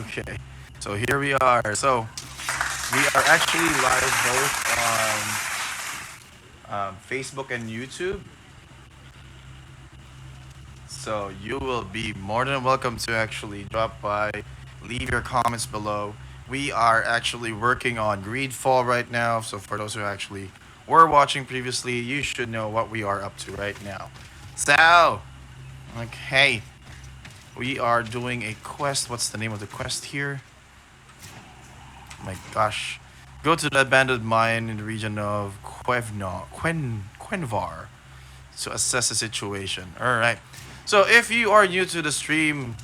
Okay, so here we are. So we are actually live both on Facebook and YouTube. So you will be more than welcome to actually drop by, leave your comments below. We are actually working on Greedfall right now. So for those who actually were watching previously, you should know what we are up to right now. So, okay, we are doing a quest. What's the name of the quest here? My gosh. Go to the abandoned mine in the region of Quenvar to assess the situation. Alright. So if you are new to the stream,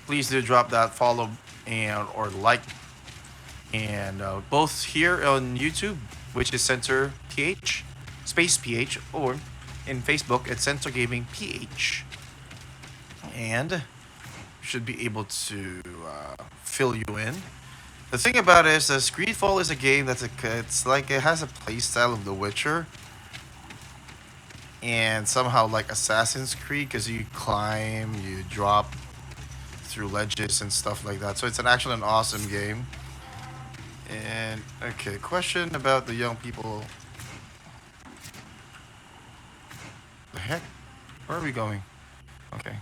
please do drop that follow and or like. And both here on YouTube, which is Center PH, Space PH, or in Facebook, it's Center Gaming PH. And should be able to fill you in. The thing about it is that Greedfall is a game it's like it has a playstyle of The Witcher and somehow like Assassin's Creed because you climb, you drop through ledges and stuff like that. So it's actually an awesome game. And okay, question about the young people. The heck? Where are we going? Okay.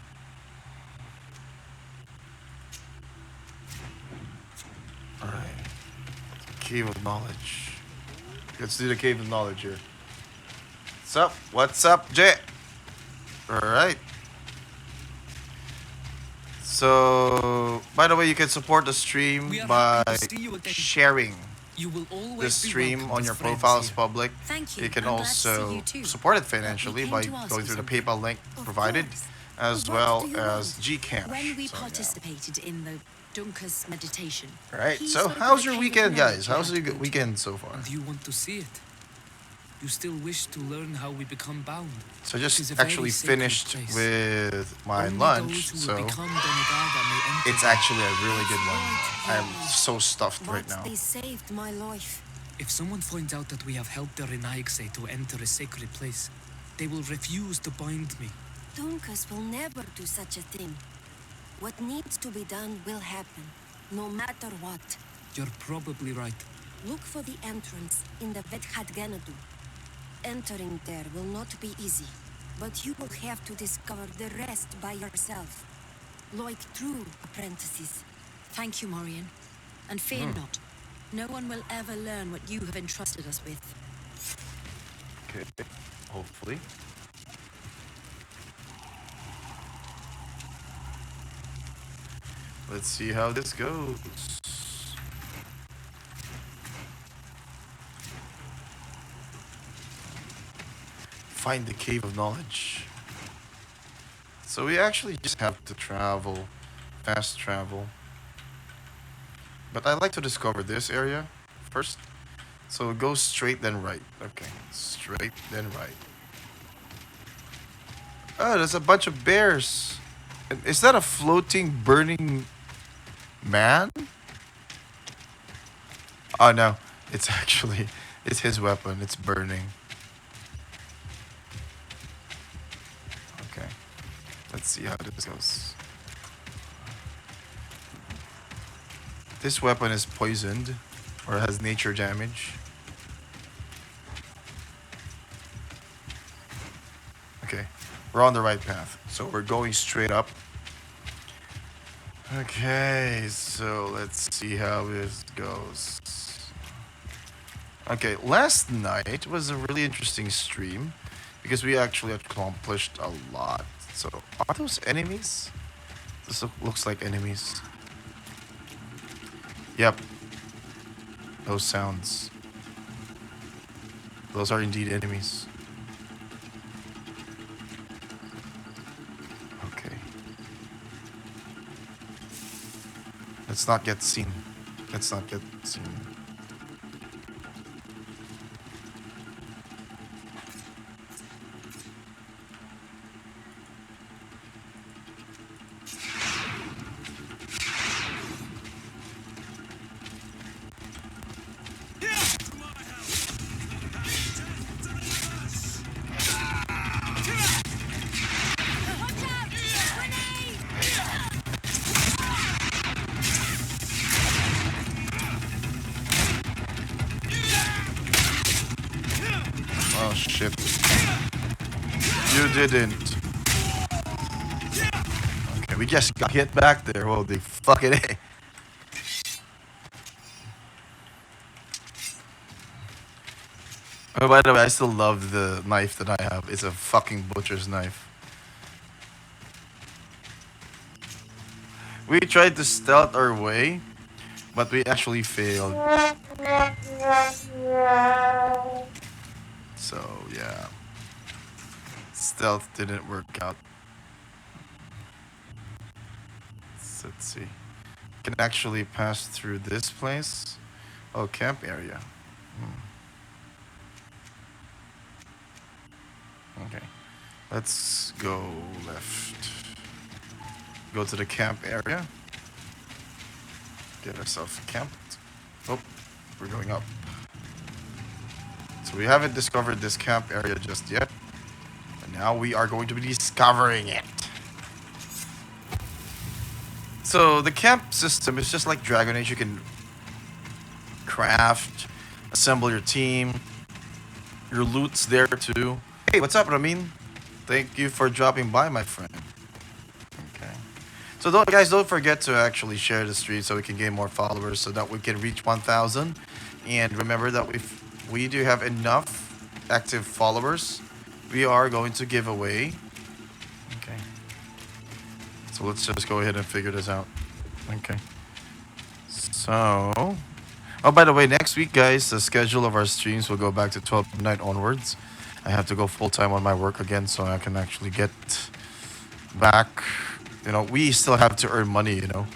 Alright. Cave of Knowledge. Let's do the Cave of Knowledge here. What's up? What's up, Jay? Alright. So, by the way, you can support the stream by sharing the stream on your profile as public. You can also support it financially by going through the PayPal link provided, as well as GCash. When we participated in the Dunker's meditation. Alright, so how's your weekend, guys? How's your weekend so far? Do you want to see it? You still wish to learn how we become bound. So I just actually finished with my lunch, so it's actually a really good one. I am so stuffed right now. They saved my life. If someone finds out that we have helped the Renaigse to enter a sacred place, they will refuse to bind me. Dunkus will never do such a thing. What needs to be done will happen, no matter what. You're probably right. Look for the entrance in the Vetchadgenadu. Entering there will not be easy, but you will have to discover the rest by yourself, like true apprentices. Thank you, Morian. And fear not. No one will ever learn what you have entrusted us with. Okay, hopefully. Let's see how this goes. Find the Cave of Knowledge. So we actually just have to travel, fast travel. But I like to discover this area first. So go straight then right. Okay, straight then right. Oh, there's a bunch of bears. Is that a floating, burning man? Oh no, it's his weapon. It's burning. Okay, let's see how this goes. This weapon is poisoned or has nature damage. Okay, we're on the right path. So we're going straight up. Okay, so let's see how this goes. Okay, last night was a really interesting stream because we actually accomplished a lot. So, are those enemies? This looks like enemies. Yep. Those sounds. Those are indeed enemies. Okay. Let's not get seen. Let's not get seen. shit. You didn't. Okay, we just got hit back there. Holy fucking A. Oh, by the way, I still love the knife that I have. It's a fucking butcher's knife. We tried to stealth our way, but we actually failed. So, yeah. Stealth didn't work out. So, let's see. Can actually pass through this place. Oh, camp area. Okay. Let's go left. Go to the camp area. Get ourselves camped. Oh, we're going up. So we haven't discovered this camp area just yet. And now we are going to be discovering it. So the camp system is just like Dragon Age. You can craft, assemble your team. Your loot's there too. Hey, what's up, Ramin? Thank you for dropping by, my friend. Okay. So don't forget to actually share the stream so we can gain more followers so that we can reach 1,000. And remember that if we do have enough active followers, we are going to give away. Okay. So let's just go ahead and figure this out. Okay. So, oh, by the way, next week, guys, the schedule of our streams will go back to 12 midnight onwards. I have to go full time on my work again so I can actually get back. You know, we still have to earn money, you know.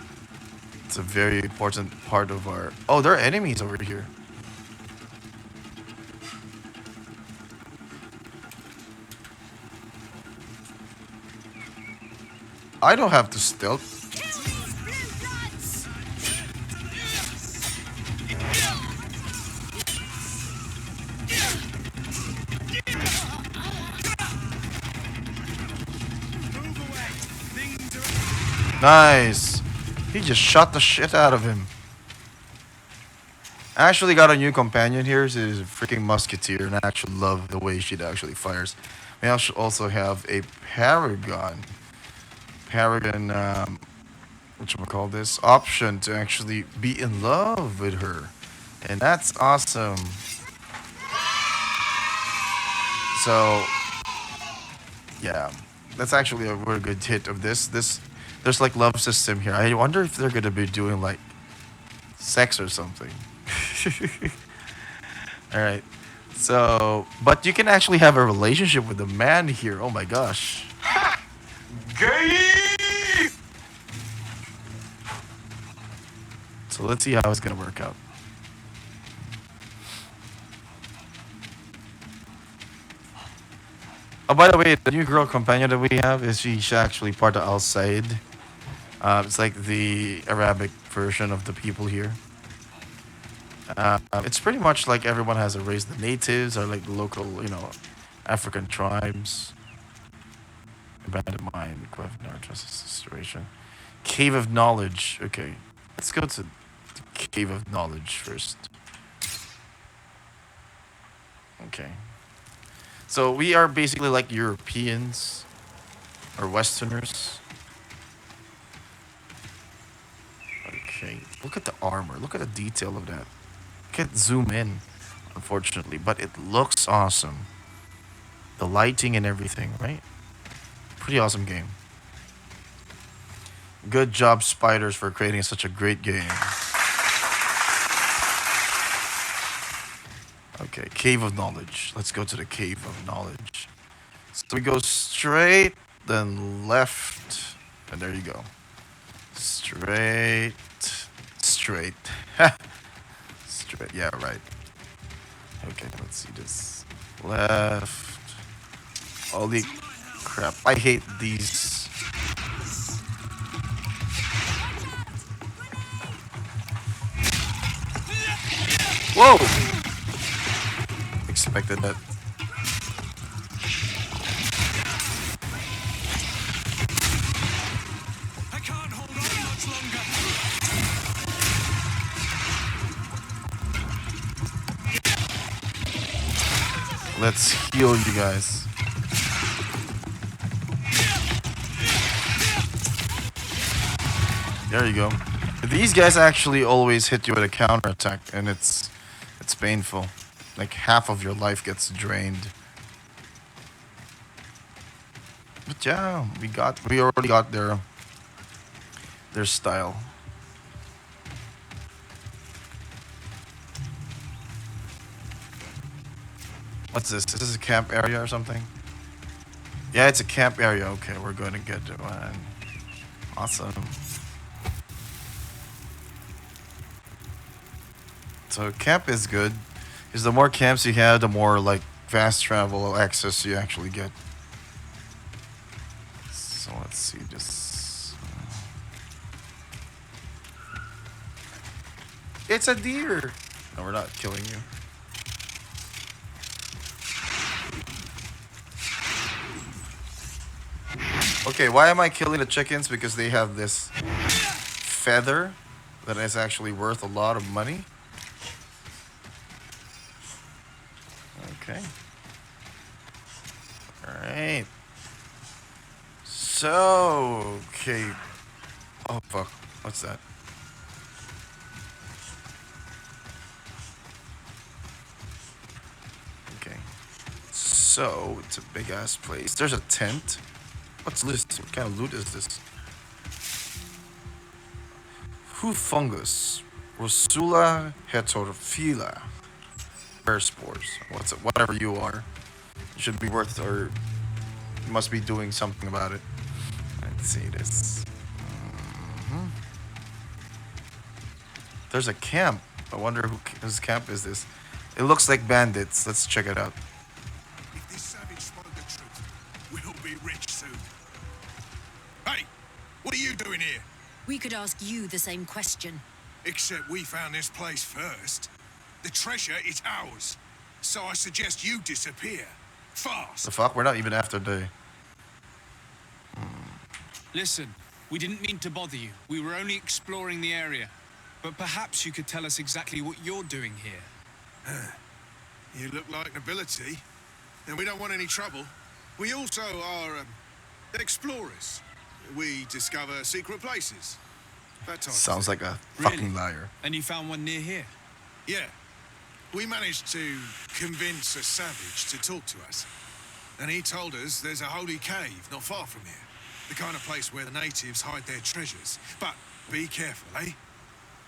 It's a very important part of our... Oh, there are enemies over here. I don't have to stealth. Nice. He just shot the shit out of him. I actually got a new companion here. She's a freaking musketeer, and I actually love the way she actually fires. We also have a paragon. Paragon, whatchamacall this? Option to actually be in love with her. And that's awesome. So, yeah. That's actually a very good hit of this. There's like love system here. I wonder if they're gonna be doing like sex or something. All right. So, but you can actually have a relationship with a man here. Oh my gosh. Gay. So let's see how it's gonna work out. Oh, by the way, the new girl companion that we have is she's actually part of Al Said. It's like the Arabic version of the people here. It's pretty much like everyone has a race. The natives are like the local, you know, African tribes. Abandoned mine, Cleft Trust situation. Cave of Knowledge. Okay, let's go to the Cave of Knowledge first. Okay. So we are basically like Europeans or Westerners. Okay, look at the armor. Look at the detail of that. Can't zoom in, unfortunately, but it looks awesome. The lighting and everything, right? Pretty awesome game. Good job, Spiders, for creating such a great game. Okay, Cave of Knowledge. Let's go to the Cave of Knowledge. So we go straight, then left, and there you go. Straight. Straight. Straight. Yeah, right. Okay, let's see this. Left. Holy crap. I hate these. Whoa! Expected that. I can't hold on much longer. Let's heal you guys. There you go. These guys actually always hit you with a counterattack, and it's painful. Like half of your life gets drained. But yeah, we already got their style. What's this? Is this a camp area or something? Yeah, it's a camp area. Okay, we're going to get to one. Awesome. So camp is good. Because the more camps you have, the more like fast travel access you actually get. So let's see this. It's a deer. No, we're not killing you. Okay, why am I killing the chickens? Because they have this feather that is actually worth a lot of money. Okay. Alright. So, okay. Oh, fuck. What's that? Okay. So, it's a big ass place. There's a tent. What's this? What kind of loot is this? Who fungus? Rosula heterophylla. Bear spores. What's it? Whatever you are. It should be worth, or you must be doing something about it. Let's see this. There's a camp. I wonder whose camp is this. It looks like bandits. Let's check it out. If this savage spoke the truth, we'll be rich soon. Hey, what are you doing here? We could ask you the same question. Except we found this place first. The treasure is ours. So I suggest you disappear. Fast. The fuck? We're not even after day. Listen, we didn't mean to bother you. We were only exploring the area. But perhaps you could tell us exactly what you're doing here. You look like nobility, and we don't want any trouble. We also are explorers. We discover secret places. That type of Sounds thing. like a Really? fucking liar. And you found one near here? Yeah. We managed to convince a savage to talk to us. And he told us there's a holy cave not far from here. The kind of place where the natives hide their treasures. But be careful, eh?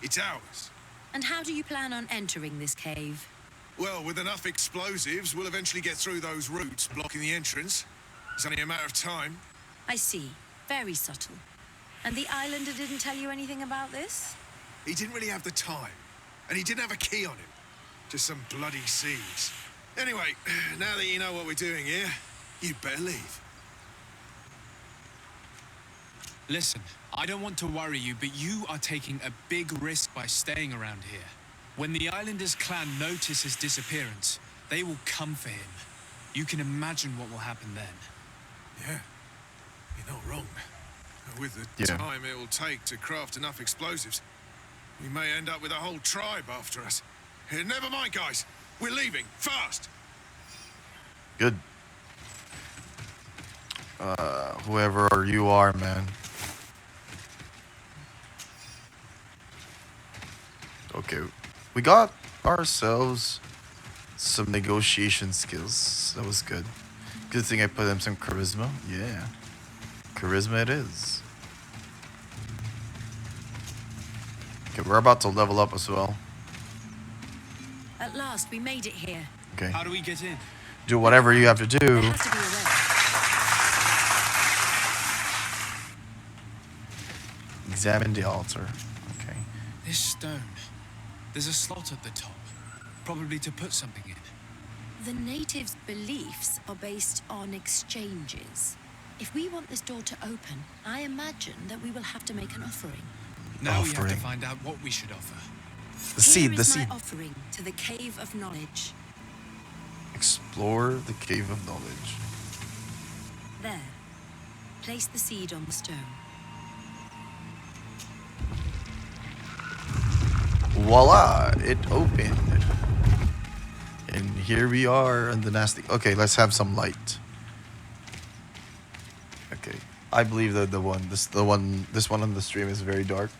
It's ours. And how do you plan on entering this cave? Well, with enough explosives, we'll eventually get through those roots blocking the entrance. It's only a matter of time. I see. Very subtle. And the islander didn't tell you anything about this? He didn't really have the time. And he didn't have a key on him. Just some bloody seeds. Anyway, now that you know what we're doing here, you'd better leave. Listen, I don't want to worry you, but you are taking a big risk by staying around here. When the Islanders clan notice his disappearance, they will come for him. You can imagine what will happen then. Yeah, you're not wrong. With the time it will take to craft enough explosives, we may end up with a whole tribe after us. Never mind, guys. We're leaving. Fast! Good. Whoever you are, man. Okay. We got ourselves some negotiation skills. That was good. Good thing I put in some charisma. Yeah. Charisma it is. Okay, we're about to level up as well. At last, we made it here. Okay. How do we get in? Do whatever you have to do. There has to be a way. Examine the altar. Okay. This stone. There's a slot at the top. Probably to put something in. The natives' beliefs are based on exchanges. If we want this door to open, I imagine that we will have to make an offering. Now we have to Offering. find out what we should offer. The seed, the Here is seed. my offering to the Cave of Knowledge. Explore the Cave of Knowledge. There. Place the seed on the stone. Voila! It opened. And here we are on the nasty. Okay, let's have some light. Okay, I believe that this one on the stream is very dark.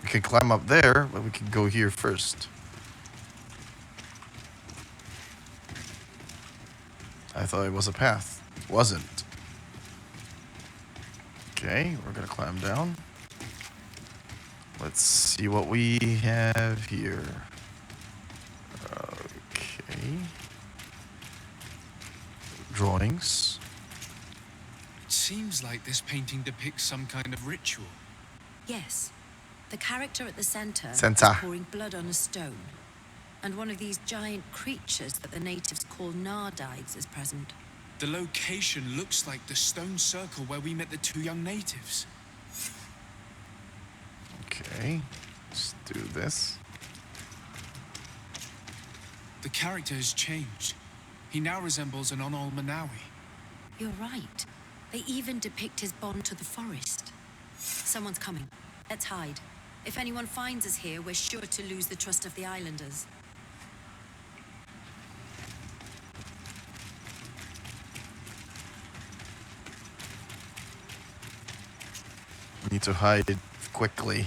We can climb up there, but we can go here first. I thought it was a path. It wasn't. Okay, we're gonna climb down. Let's see what we have here. Okay. Drawings. It seems like this painting depicts some kind of ritual. Yes. The character at the center is Center. pouring blood on a stone. And one of these giant creatures that the natives call Nardives is present. The location looks like the stone circle where we met the two young natives. Okay, let's do this. The character has changed. He now resembles an Onol Manawi. You're right. They even depict his bond to the forest. Someone's coming. Let's hide. If anyone finds us here, we're sure to lose the trust of the islanders. We need to hide it quickly.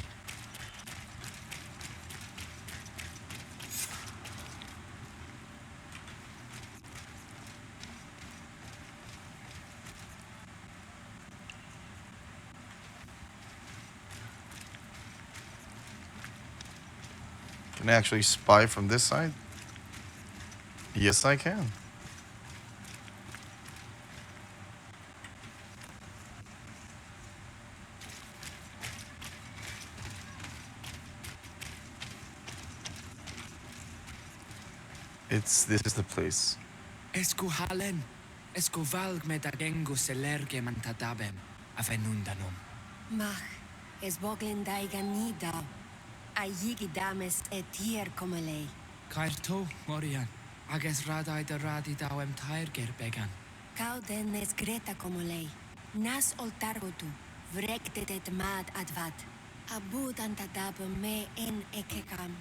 Can I actually spy from this side? Yes, I can. This is the place. Esku halen, esku valg me dagengu selerge man tadabem, avenundanum. Mach, es boglen daigan nidao. A yigi dames et tier como lei. Kairto, Morian, ages radai de radi dawem tair gerbegan. Kau den es greta como lei. Nas oltargotu, vrektet et mad advat. Abud antadab me en ekekam.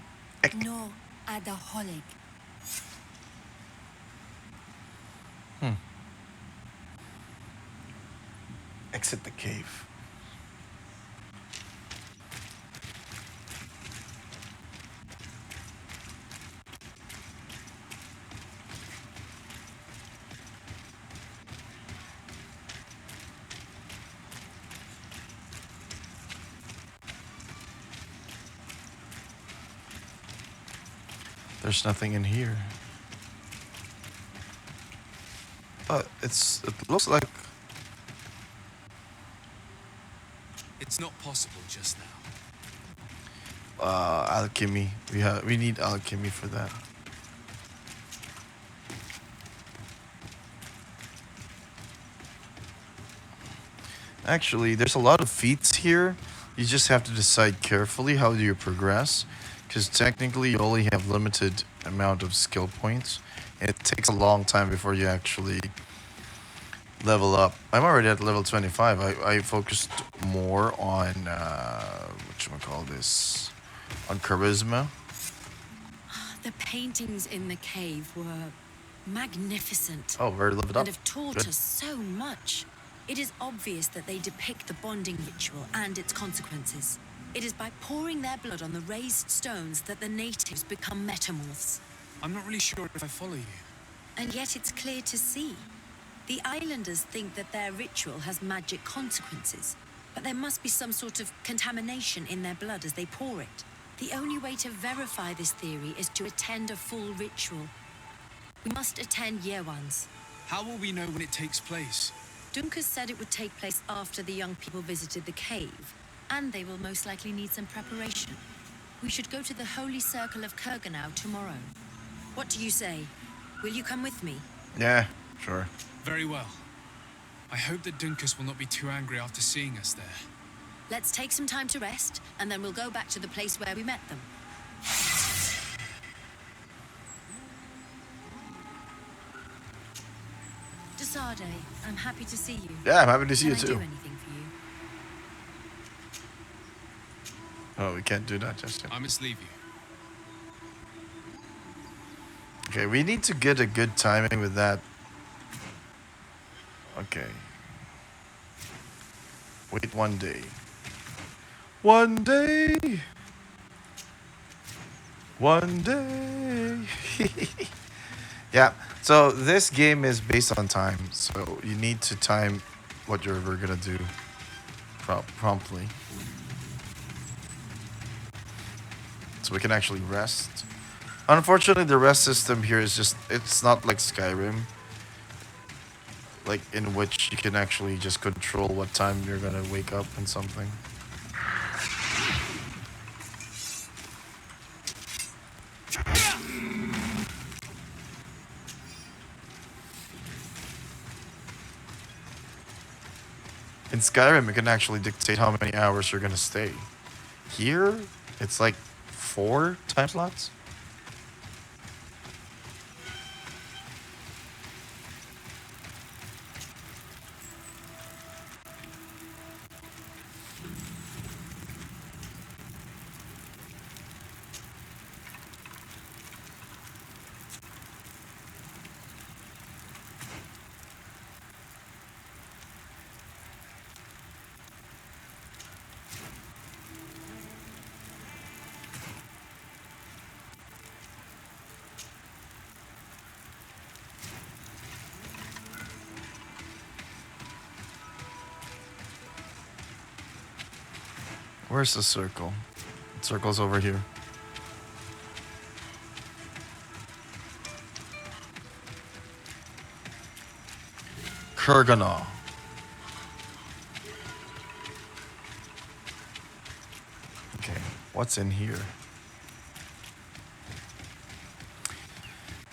No adaholeg. Exit the cave. There's nothing in here. But it looks like It's not possible just now. alchemy. We need alchemy for that. Actually, there's a lot of feats here. You just have to decide carefully how do you progress, because technically you only have limited amount of skill points, and it takes a long time before you actually level up. I'm already at level 25. I focused more on whatchamacallit, on charisma. The paintings in the cave were magnificent. Oh, we're leveled up. And have taught Good. us so much. It is obvious that they depict the bonding ritual and its consequences. It is by pouring their blood on the raised stones that the natives become metamorphs. I'm not really sure if I follow you. And yet it's clear to see. The islanders think that their ritual has magic consequences, but there must be some sort of contamination in their blood as they pour it. The only way to verify this theory is to attend a full ritual. We must attend Yewan's. How will we know when it takes place? Dunkus said it would take place after the young people visited the cave, and they will most likely need some preparation. We should go to the Holy Circle of Kurganau tomorrow. What do you say? Will you come with me? Yeah, sure. Very well. I hope that Dunkus will not be too angry after seeing us there. Let's take some time to rest, and then we'll go back to the place where we met them. Mr. Sade, I'm happy to see you. Yeah, I'm happy to see Can you I do too. anything for you? Oh, we can't do that just yet. I must leave you. Okay, we need to get a good timing with that. Okay. Wait 1 day. 1 day. 1 day. Yeah. So this game is based on time. So you need to time what we're gonna do promptly, so we can actually rest. Unfortunately, the rest system here is it's not like Skyrim, like in which you can actually just control what time you're gonna wake up and something. In Skyrim, you can actually dictate how many hours you're gonna stay. Here, it's like 4 time slots. Where's the circle? The circle's over here. Kurganah. Okay, what's in here?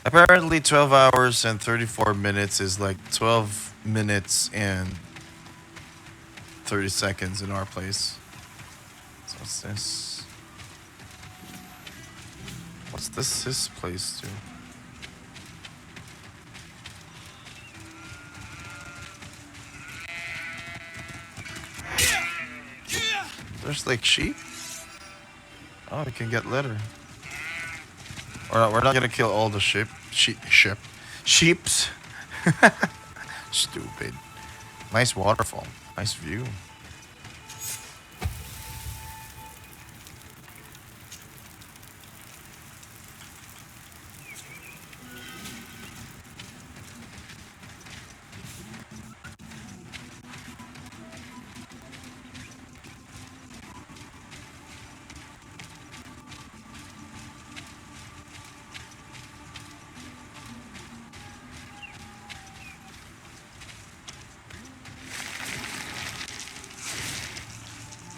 Apparently 12 hours and 34 minutes is like 12 minutes and 30 seconds in our place. So what's this? What's this place too? There's like sheep? Oh, we can get litter. Or no, we're not gonna kill all the sheeps. Stupid. Nice waterfall. Nice view.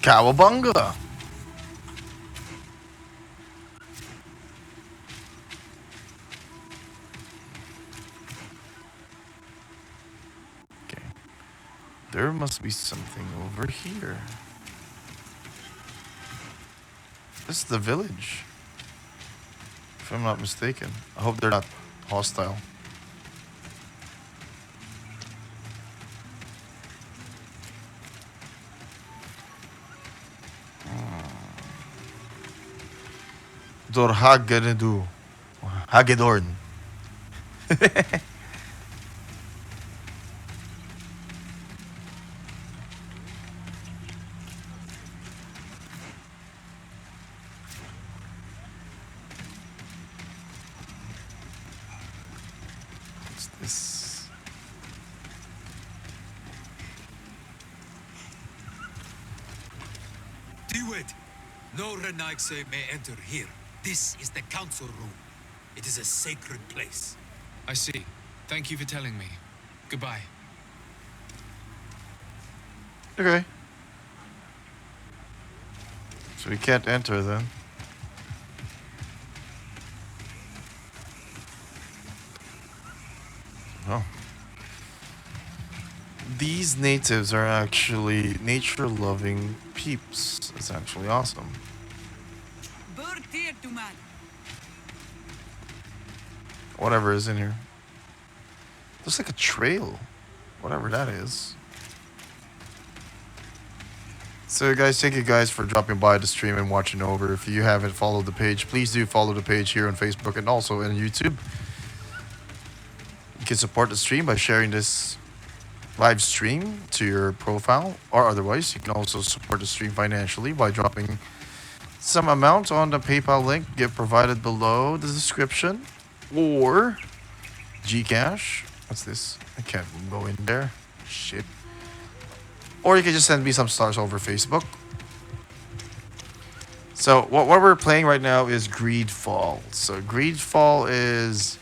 Cowabunga! Okay. There must be something over here. This is the village, if I'm not mistaken. I hope they're not hostile. Dorhagenedu. Hagedorn. What's this? Do it! No Renaigse may enter here. This is the council room. It is a sacred place. I see. Thank you for telling me. Goodbye. Okay. So we can't enter then. Oh. These natives are actually nature-loving peeps. It's actually awesome. Whatever is in here. Looks like a trail. Whatever that is. So guys, thank you guys for dropping by the stream and watching over. If you haven't followed the page, please do follow the page here on Facebook and also on YouTube. You can support the stream by sharing this live stream to your profile, or otherwise you can also support the stream financially by dropping some amount on the PayPal link get provided below the description, or GCash. What's this? I can't go in there. Shit. Or you can just send me some stars over Facebook. So what we're playing right now is Greedfall. So Greedfall is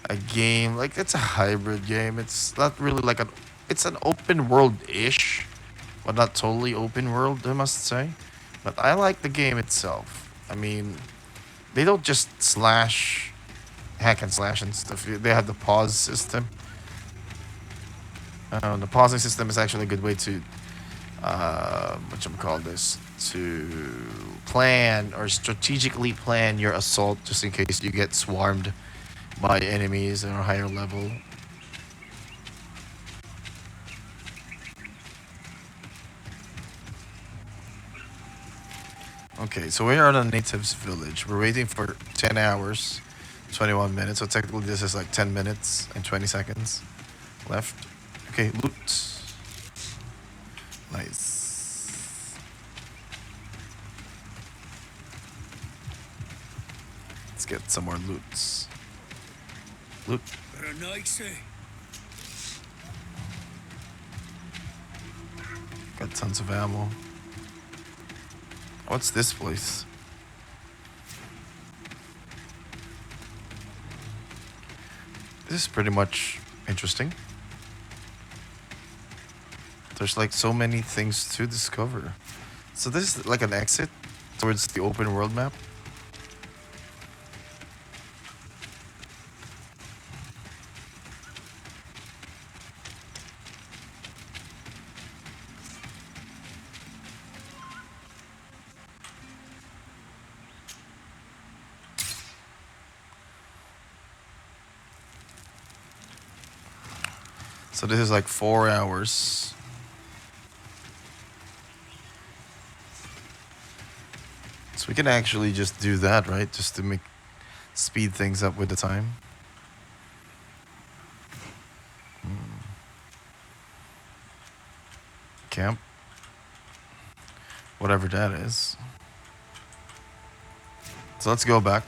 a game, like it's a hybrid game. It's not really like it's an open world-ish, but not totally open world, I must say. But I like the game itself. I mean, they don't just hack and slash and stuff. They have the pause system. The pausing system is actually a good way to to plan or strategically plan your assault just in case you get swarmed by enemies at a higher level. Okay, so we are at a natives village. We're waiting for 10 hours, 21 minutes. So technically this is like 10 minutes and 20 seconds left. Okay, loot. Nice. Let's get some more loots. Loot. Got tons of ammo. What's this place? This is pretty much interesting. There's like so many things to discover. So this is like an exit towards the open world map. So this is like 4 hours. So we can actually just do that, right? Just to speed things up with the time. Camp. Whatever that is. So let's go back.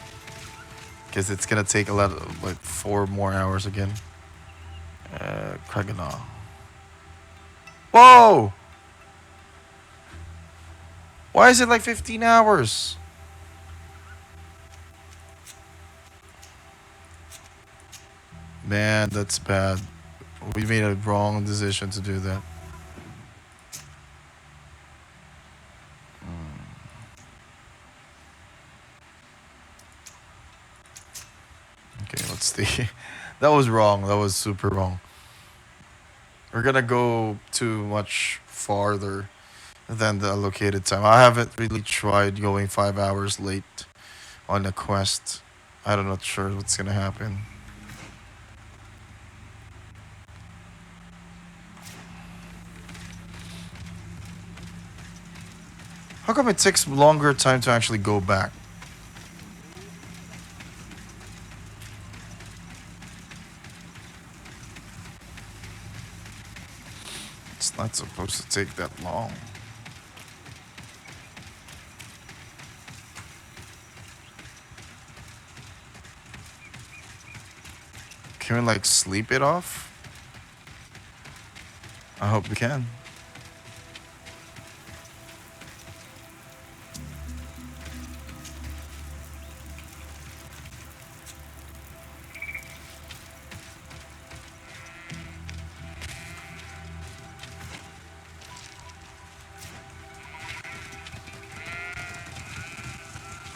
Because it's gonna take a lot of, like 4 more hours again. Garena. Whoa! Why is it like 15 hours? Man, that's bad. We made a wrong decision to do that. Okay, let's see. That was wrong. That was super wrong. We're gonna go too much farther than the allocated time. I haven't really tried going 5 hours late on the quest. I'm not sure what's gonna happen. How come it takes longer time to actually go back? It's not supposed to take that long. Can we like sleep it off? I hope we can.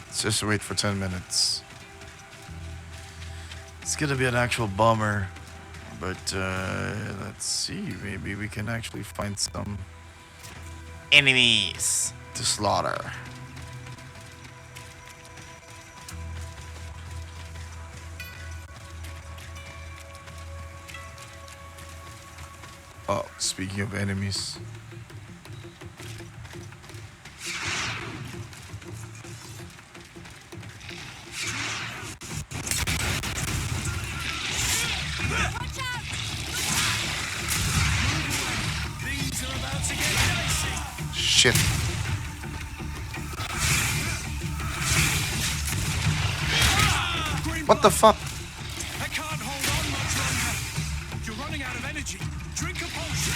Let's just wait for 10 minutes. It's gonna be an actual bummer. But let's see. Maybe we can actually find some enemies to slaughter. Oh, speaking of enemies. Shit. What the fuck? I can't hold on much longer. You're running out of energy. Drink a potion.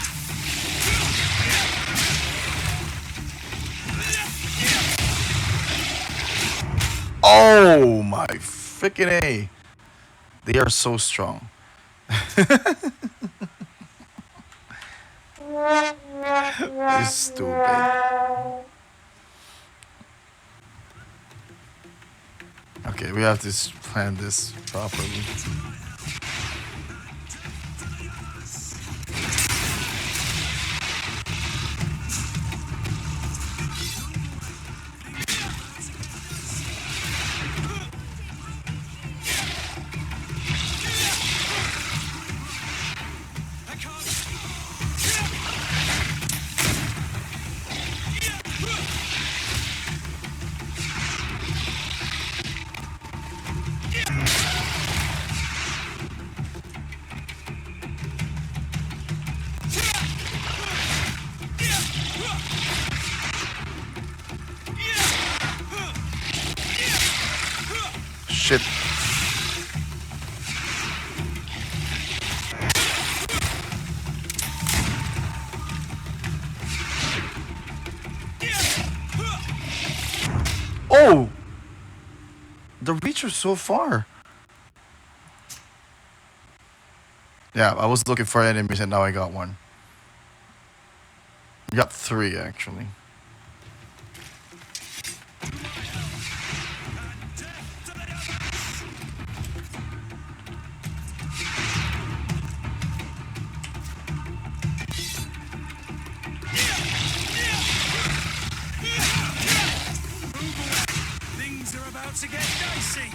Oh my freaking A. They are so strong. This is stupid. Okay, we have to plan this properly. Shit. Oh! The reach was so far. Yeah, I was looking for enemies and now I got one. Got 3 actually. Things are about to get dicey.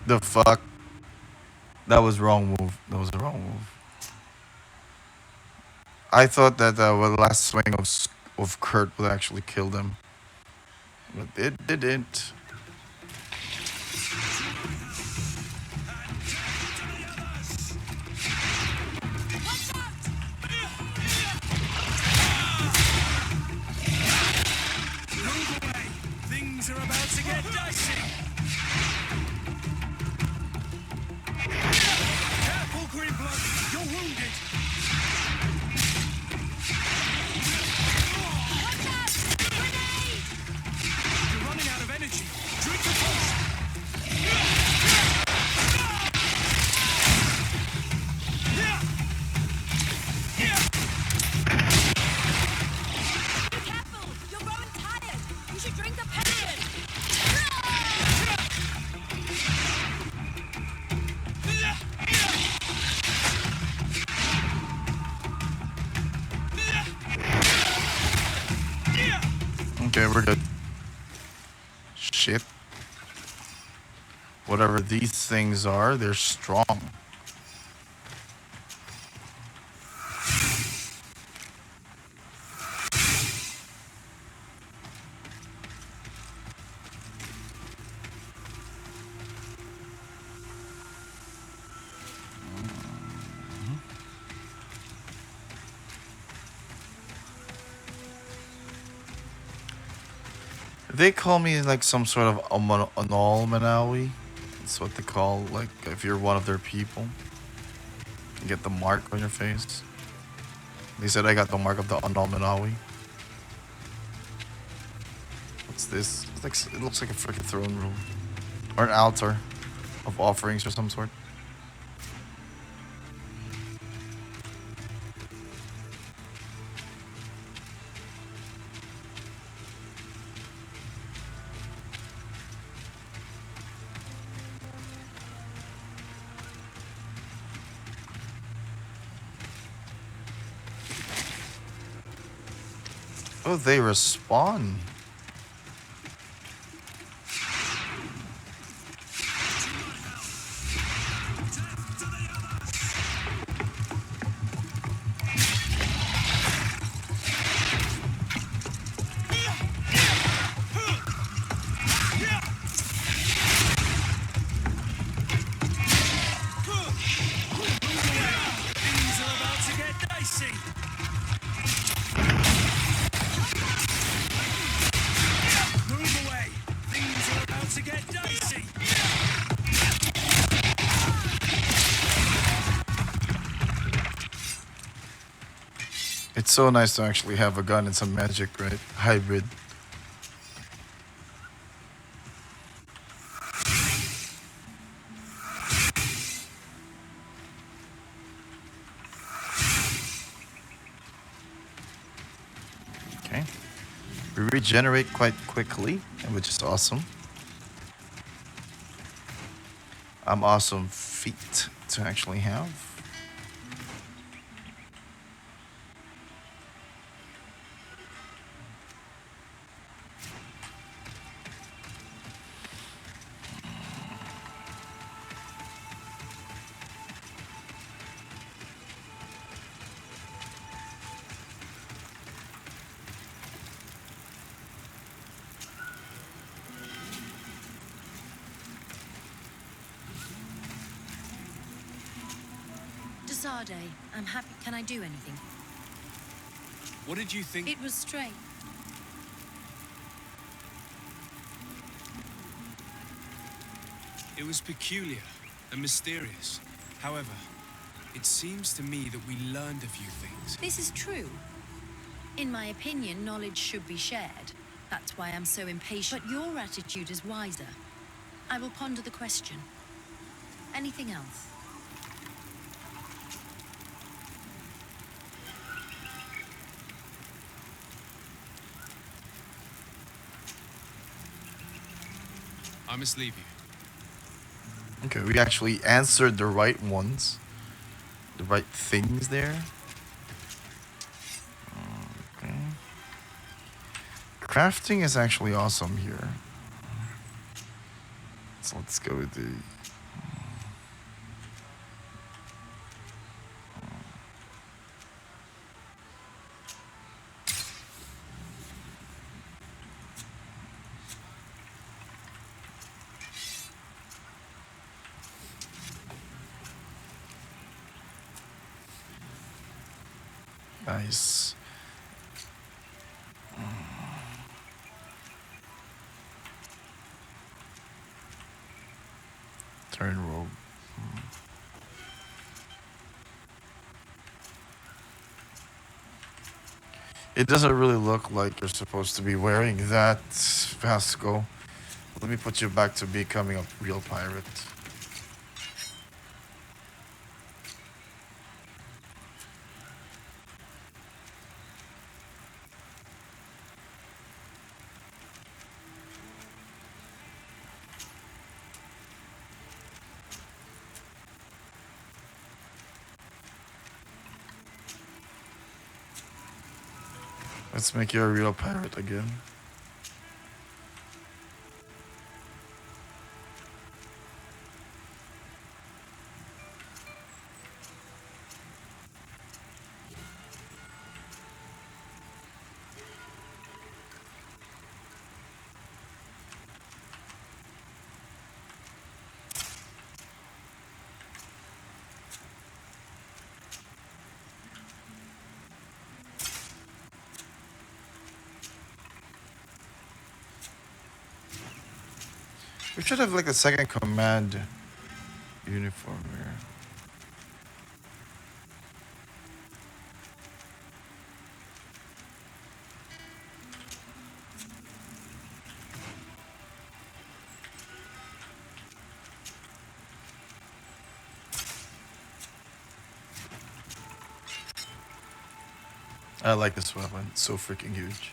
The fuck? That was wrong move. That was the wrong move. I thought that the last swing of Kurt would actually kill them. But it didn't. Things are about to get dicey. Careful, Greenblood. You're wounded. You're running out of energy. Drink a potion. Be careful! You're growing tired! You should drink a potion! Okay, we're good. Shit. Whatever these things are, they're strong. They call me like some sort of Manawi. That's what they call, like, if you're one of their people. You get the mark on your face. They said I got the mark of the Manawi. What's this? It's like, it looks like a freaking throne room. Or an altar of offerings or some sort. Oh, they respawn. It's so nice to actually have a gun and some magic, right? Hybrid. Okay. We regenerate quite quickly, which is awesome. Awesome feat to actually have. Desade, I'm happy. Can I do anything? What did you think? It was strange. It was peculiar and mysterious. However, it seems to me that we learned a few things. This is true. In my opinion, knowledge should be shared. That's why I'm so impatient. But your attitude is wiser. I will ponder the question. Anything else? I must leave you. Okay, we actually answered the right ones. The right things there. Okay. Crafting is actually awesome here. So let's go with the... Nice. Turn rogue. It doesn't really look like you're supposed to be wearing that, Vasco. Let me put you back to becoming a real pirate. Let's make you a real pirate again. We should have like a second command uniform here. I like this weapon. It's so freaking huge.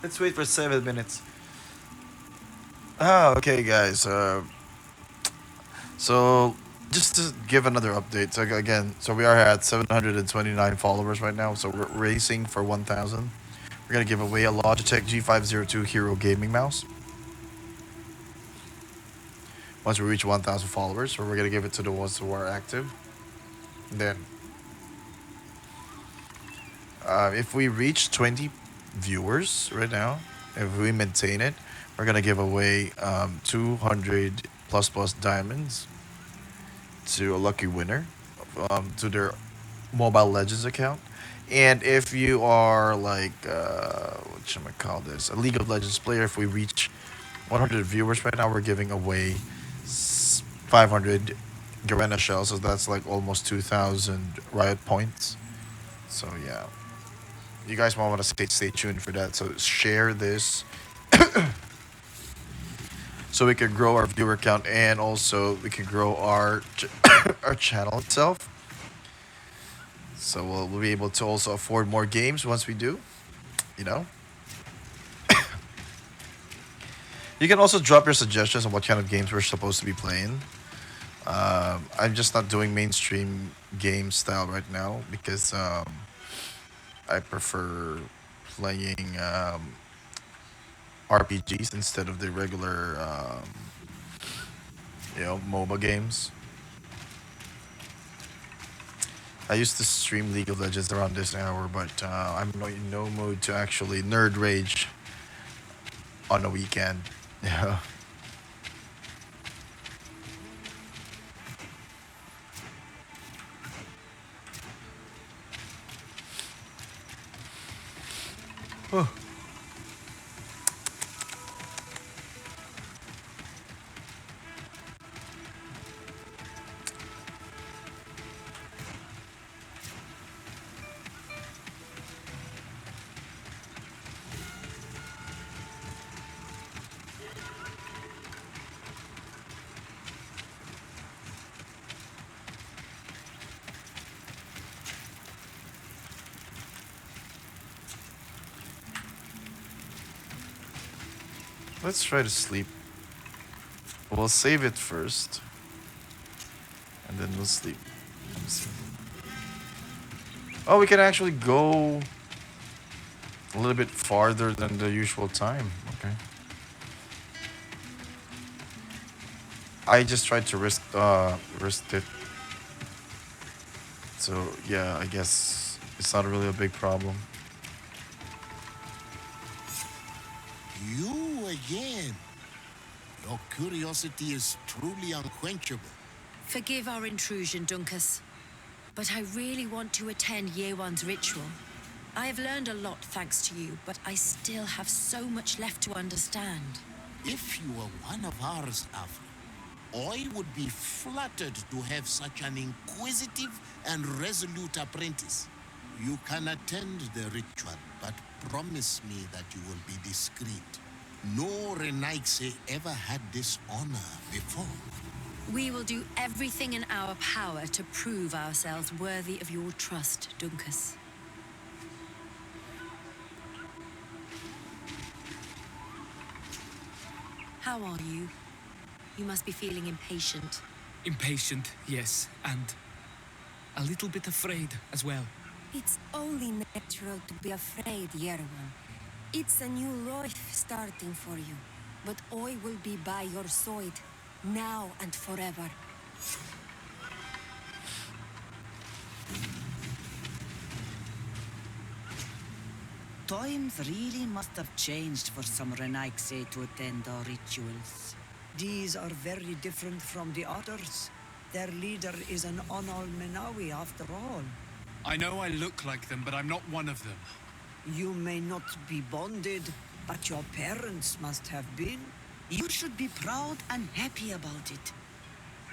Let's wait for 7 minutes. Okay, guys. So just to give another update. So again, so we are at 729 followers right now. So we're racing for 1,000. We're gonna give away a Logitech G502 Hero gaming mouse. Once we reach 1,000 followers, so we're gonna give it to the ones who are active. And then, if we reach 20 viewers right now, if we maintain it, We're gonna give away 200 plus diamonds to a lucky winner to their Mobile Legends account. And if you are like, what should I call this, a League of Legends player, if we reach 100 viewers right now, we're giving away 500 Garena shells. So that's like almost 2,000 Riot points. So yeah, you guys might want to stay tuned for that. So share this so we can grow our viewer count and also we can grow our our channel itself. So we'll be able to also afford more games once we do. You know, you can also drop your suggestions on what kind of games we're supposed to be playing. I'm just not doing mainstream game style right now because I prefer playing RPGs instead of the regular, MOBA games. I used to stream League of Legends around this hour, but I'm in no mood to actually nerd rage on a weekend. Yeah. Let's try to sleep. We'll save it first, and then we'll sleep. Let me see. Oh, we can actually go a little bit farther than the usual time. Okay. I just tried to risk it. So yeah, I guess it's not really a big problem. You again. Your curiosity is truly unquenchable. Forgive our intrusion, Dunkus, but I really want to attend Yewan's ritual. I have learned a lot thanks to you, but I still have so much left to understand. If you were one of ours, Afra, I would be flattered to have such an inquisitive and resolute apprentice. You can attend the ritual, but promise me that you will be discreet. No Renaigse ever had this honor before. We will do everything in our power to prove ourselves worthy of your trust, Dunkus. How are you? You must be feeling impatient. Impatient, yes, and a little bit afraid as well. It's only natural to be afraid, Yerwan. It's a new life starting for you. But I will be by your side, now and forever. Times really must have changed for some Renaigse to attend our rituals. These are very different from the others. Their leader is an Onal Menawi after all. I know I look like them, but I'm not one of them. You may not be bonded, but your parents must have been. You should be proud and happy about it.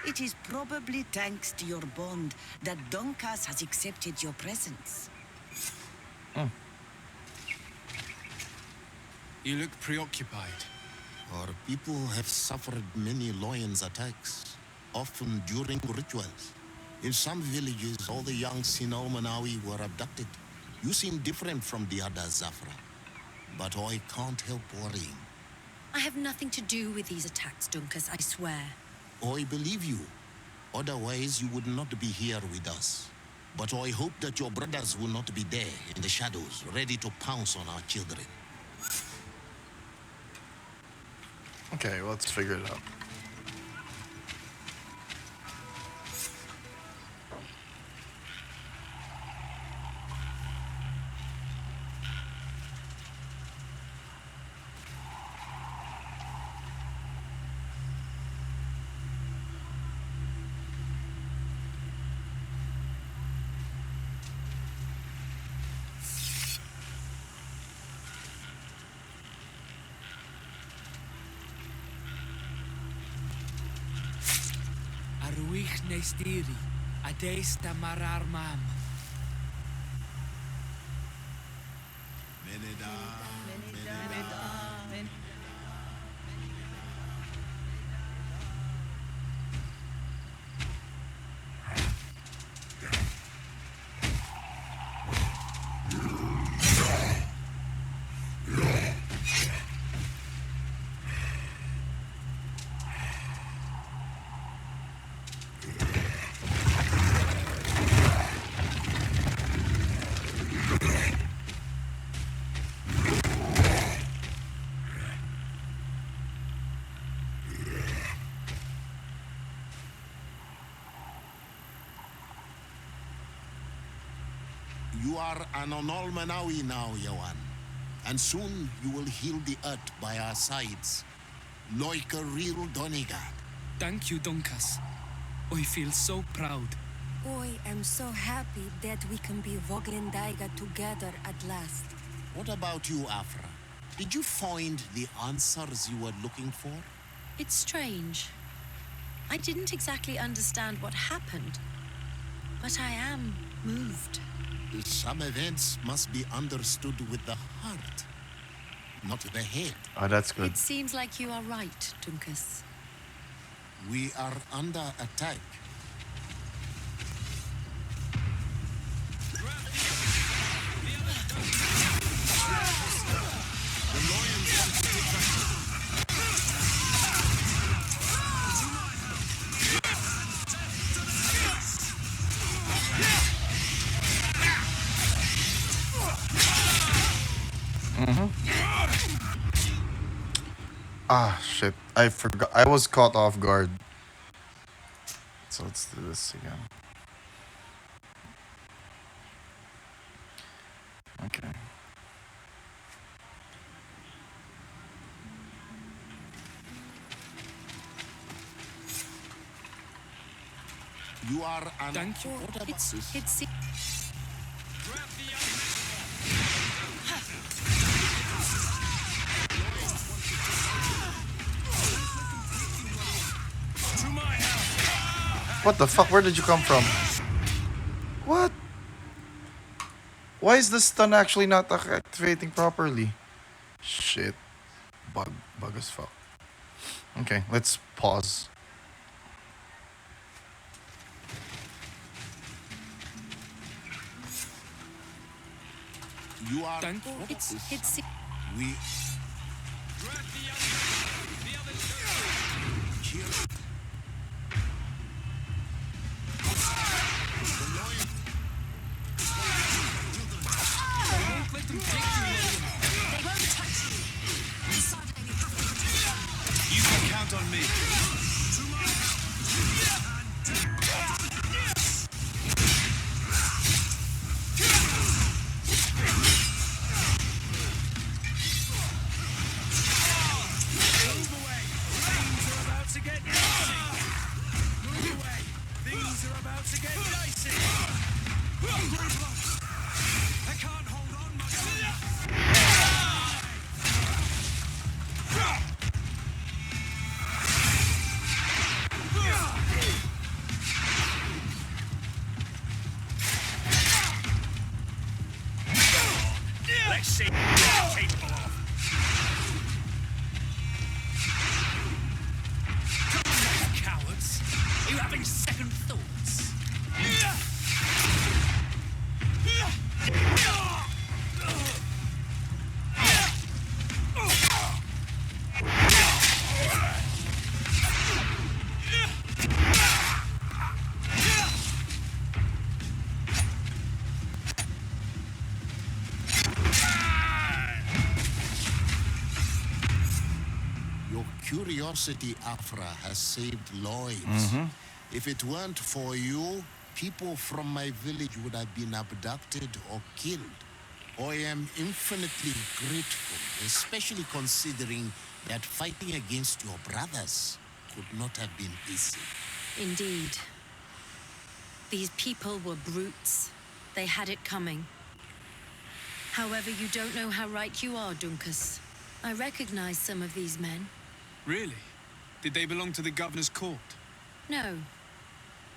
It is probably thanks to your bond that Donkas has accepted your presence. You look preoccupied. Our people have suffered many lions attacks, often during rituals. In some villages, all the young Sinalmanawi were abducted. You seem different from the other Zafra, but I can't help worrying. I have nothing to do with these attacks, Dunkus, I swear. I believe you. Otherwise, you would not be here with us. But I hope that your brothers will not be there in the shadows, ready to pounce on our children. Okay, well, let's figure it out. Aruich Nestiri, Adesta Marar Mam. You are an Onolmanawi now, Yawan. And soon you will heal the earth by our sides. Like a real Donegard. Thank you, Dunkas. I feel so proud. I am so happy that we can be Voglendaiga together at last. What about you, Afra? Did you find the answers you were looking for? It's strange. I didn't exactly understand what happened, but I am moved. Some events must be understood with the heart, not the head. Oh, that's good. It seems like you are right, Dunkas. We are under attack. Ah, shit. I forgot. I was caught off guard. So let's do this again. Okay. You are an... Thank you. What about It's this? What the fuck? Where did you come from? What? Why is the stun actually not activating properly? Shit. Bug as fuck. Okay, let's pause. You are... Thank What It's about this? it's We... You can count on me. Let's see what you're capable of. Come on, you cowards. Are you having second thoughts? Your curiosity, Afra, has saved lives. If it weren't for you, people from my village would have been abducted or killed. I am infinitely grateful, especially considering that fighting against your brothers could not have been easy. indeed. These people were brutes. They had it coming. However, you don't know how right you are, Dunkas. I recognize some of these men. Really? Did they belong to the governor's court? No,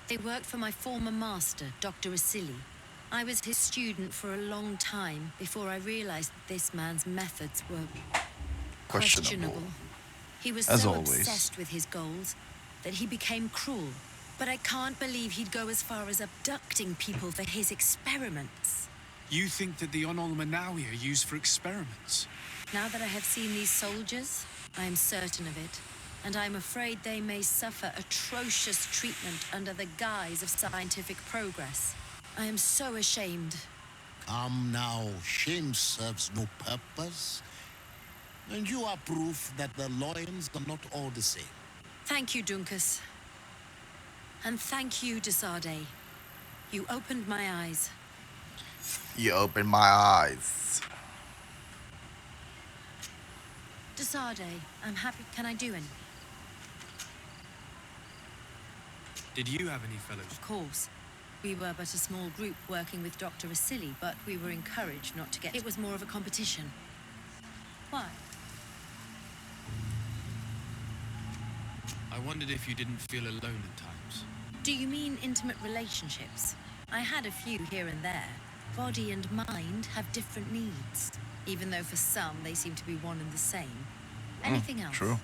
They worked for my former master, Dr. Asili. I was his student for a long time before I realized that this man's methods were questionable. He was As so always. obsessed with his goals that he became cruel. But I can't believe he'd go as far as abducting people for his experiments. You think that the Onol Manawi are used for experiments? Now that I have seen these soldiers, I am certain of it. And I'm afraid they may suffer atrocious treatment under the guise of scientific progress. I am so ashamed. Come now, shame serves no purpose. And you are proof that the Loyans are not all the same. Thank you, Dunkus. And thank you, Desade. You opened my eyes. You opened my eyes. Desade, I'm happy. Can I do anything? Did you have any fellows? Of course. We were but a small group working with Dr. Asili, but we were encouraged not to get... It was more of a competition. Why? I wondered if you didn't feel alone at times. Do you mean intimate relationships? I had a few here and there. Body and mind have different needs, even though for some they seem to be one and the same. Anything else? True.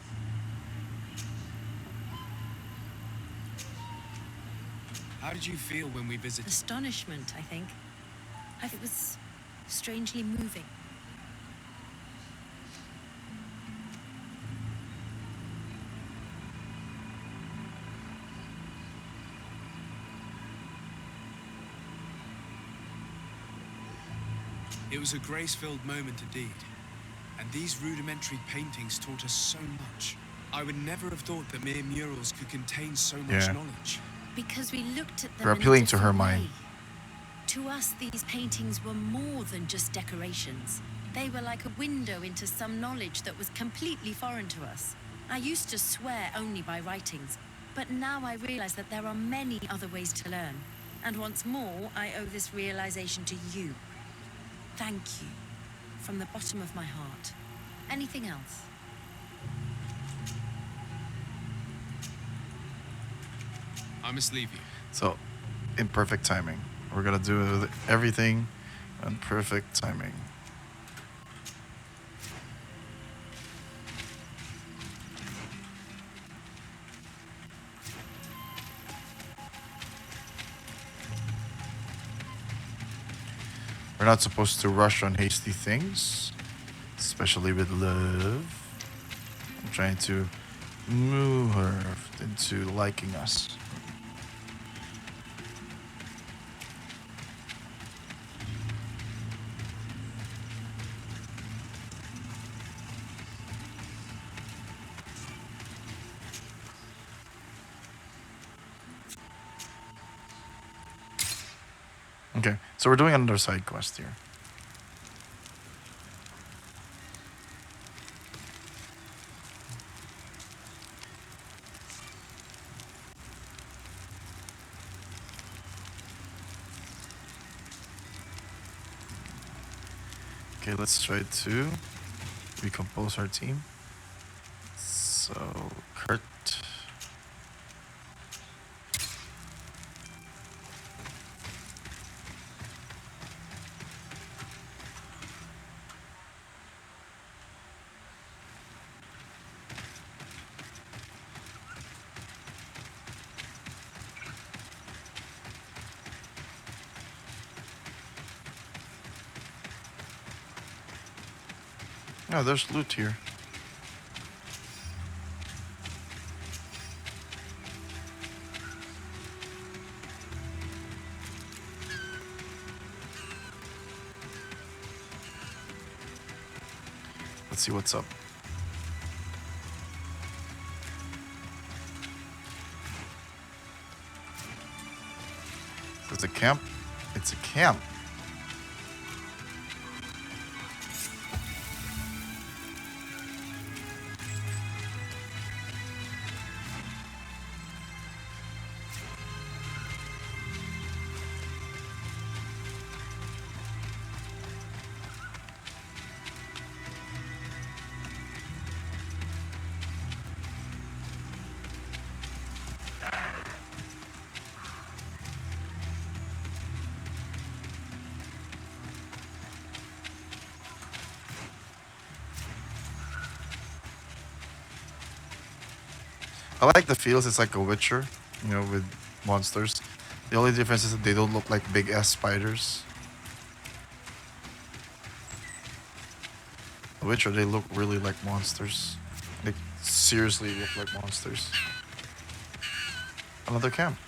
How did you feel when we visited? Astonishment, I think. It was strangely moving. It was a grace-filled moment indeed. And these rudimentary paintings taught us so much. I would never have thought that mere murals could contain so much knowledge. Because we looked at them They're in a appealing to her different mind. way. To us, these paintings were more than just decorations. They were like a window into some knowledge that was completely foreign to us. I used to swear only by writings, but now I realize that there are many other ways to learn. And once more, I owe this realization to you. Thank you, from the bottom of my heart. Anything else? I must leave you. So, in perfect timing. We're gonna do everything in perfect timing. We're not supposed to rush on hasty things, especially with love. I'm trying to move her into liking us. Okay, so we're doing another side quest here. Okay, let's try to recompose our team. So, Kurt. Oh, there's loot here. Let's see what's up. Is it a camp? It's a camp. I like the feels. It's like a Witcher, with monsters. The only difference is that they don't look like big ass spiders. The Witcher, they look really like monsters. They seriously look like monsters. Another camp.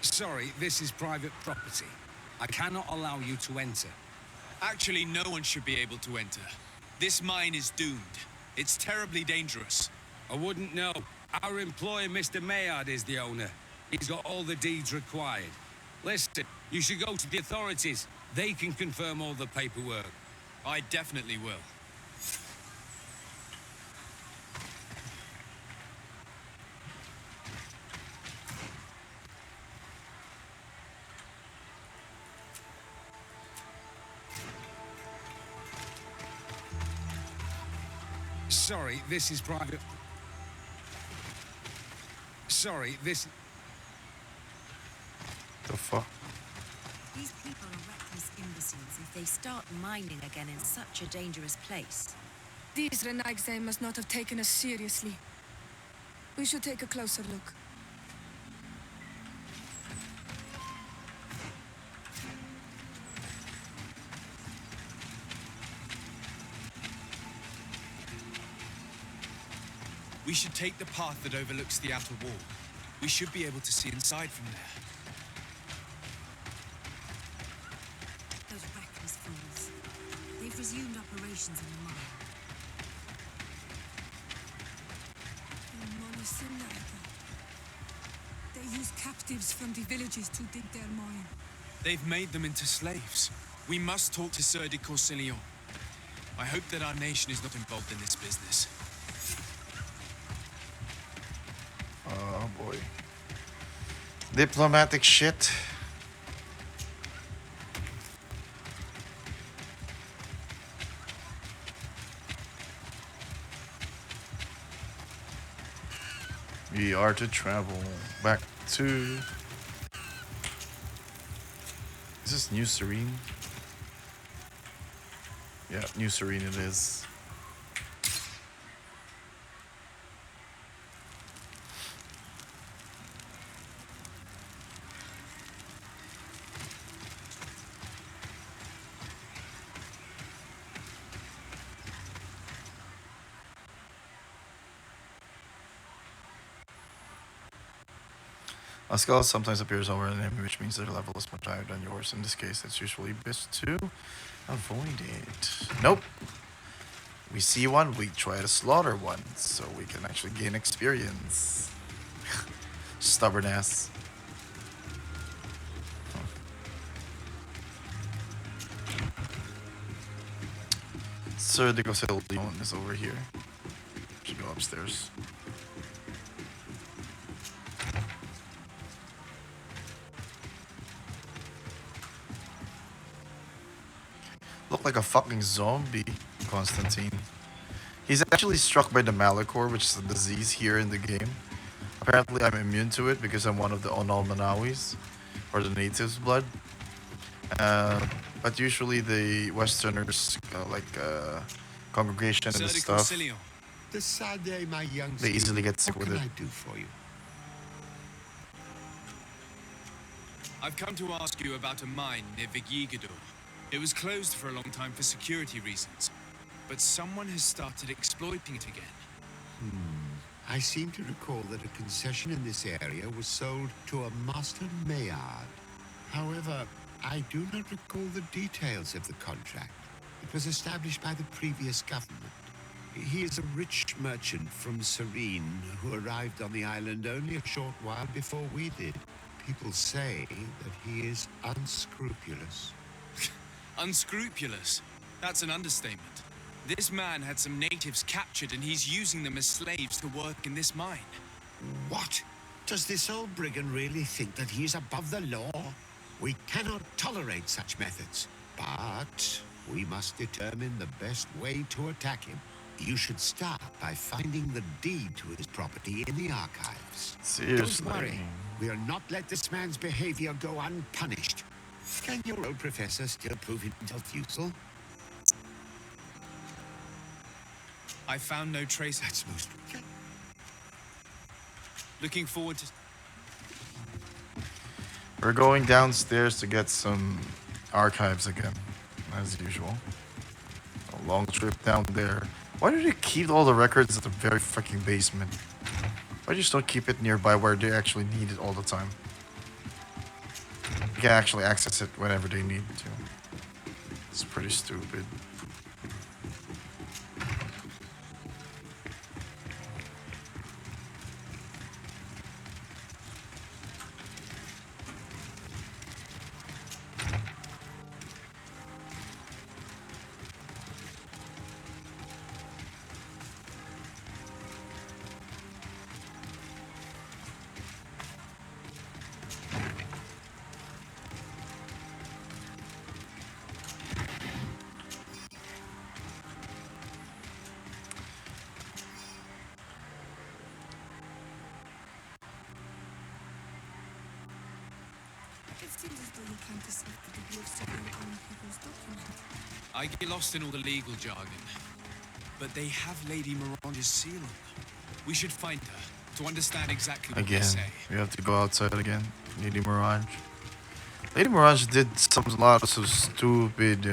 Sorry, this is private property. I cannot allow you to enter. Actually, no one should be able to enter. This mine is doomed. It's terribly dangerous. I wouldn't know. Our employer, Mr. Maillard, is the owner. He's got all the deeds required. Listen, you should go to the authorities. They can confirm all the paperwork. I definitely will. Sorry, this is private... Sorry, this... The fuck? These people are reckless imbeciles if they start mining again in such a dangerous place. These Renaigse must not have taken us seriously. We should take a closer look. We should take the path that overlooks the outer wall. We should be able to see inside from there. Those reckless fools. They've resumed operations in the mine. They use captives from the villages to dig their mine. They've made them into slaves. We must talk to Sir de Corsillon. I hope that our nation is not involved in this business. Oh boy. Diplomatic shit. We are to travel back to... Is this New Serene? Yeah, New Serene it is. A skull sometimes appears over an enemy, which means their level is much higher than yours. In this case, it's usually best to avoid it. Nope. We see one, we try to slaughter one, so we can actually gain experience. Stubborn ass. Sir de Corsillon is over here. Should go upstairs. Look like a fucking zombie, Constantine. He's actually struck by the Malachor, which is a disease here in the game. Apparently I'm immune to it because I'm one of the Onal Manawis, or the natives' blood. But usually the Westerners, congregation and stuff, The Sade, my young they easily get sick with it. What can I do for you? I've come to ask you about a mine near Vigigador. It was closed for a long time for security reasons, but someone has started exploiting it again. I seem to recall that a concession in this area was sold to a Master Maillard. However, I do not recall the details of the contract. It was established by the previous government. He is a rich merchant from Serene who arrived on the island only a short while before we did. People say that he is unscrupulous. Unscrupulous? That's an understatement. This man had some natives captured and he's using them as slaves to work in this mine. What? Does this old brigand really think that he is above the law? We cannot tolerate such methods, but we must determine the best way to attack him. You should start by finding the deed to his property in the archives. Seriously. Don't worry. We'll not let this man's behavior go unpunished. Can your old professor still prove himself useful? I found no trace. That's most... Looking forward to... We're going downstairs to get some archives again, as usual. A long trip down there. Why do they keep all the records at the very fucking basement? Why just don't keep it nearby where they actually need it all the time? You can actually access it whenever they need to. It's pretty stupid. It seems as though you plan to decipher the glyphs of your own people's document. I get lost in all the legal jargon. But they have Lady Miranda's seal on them. We should find her to understand exactly what they Again, say. we have to go outside again. Lady Mirage. Lady Mirage did a lot of stupid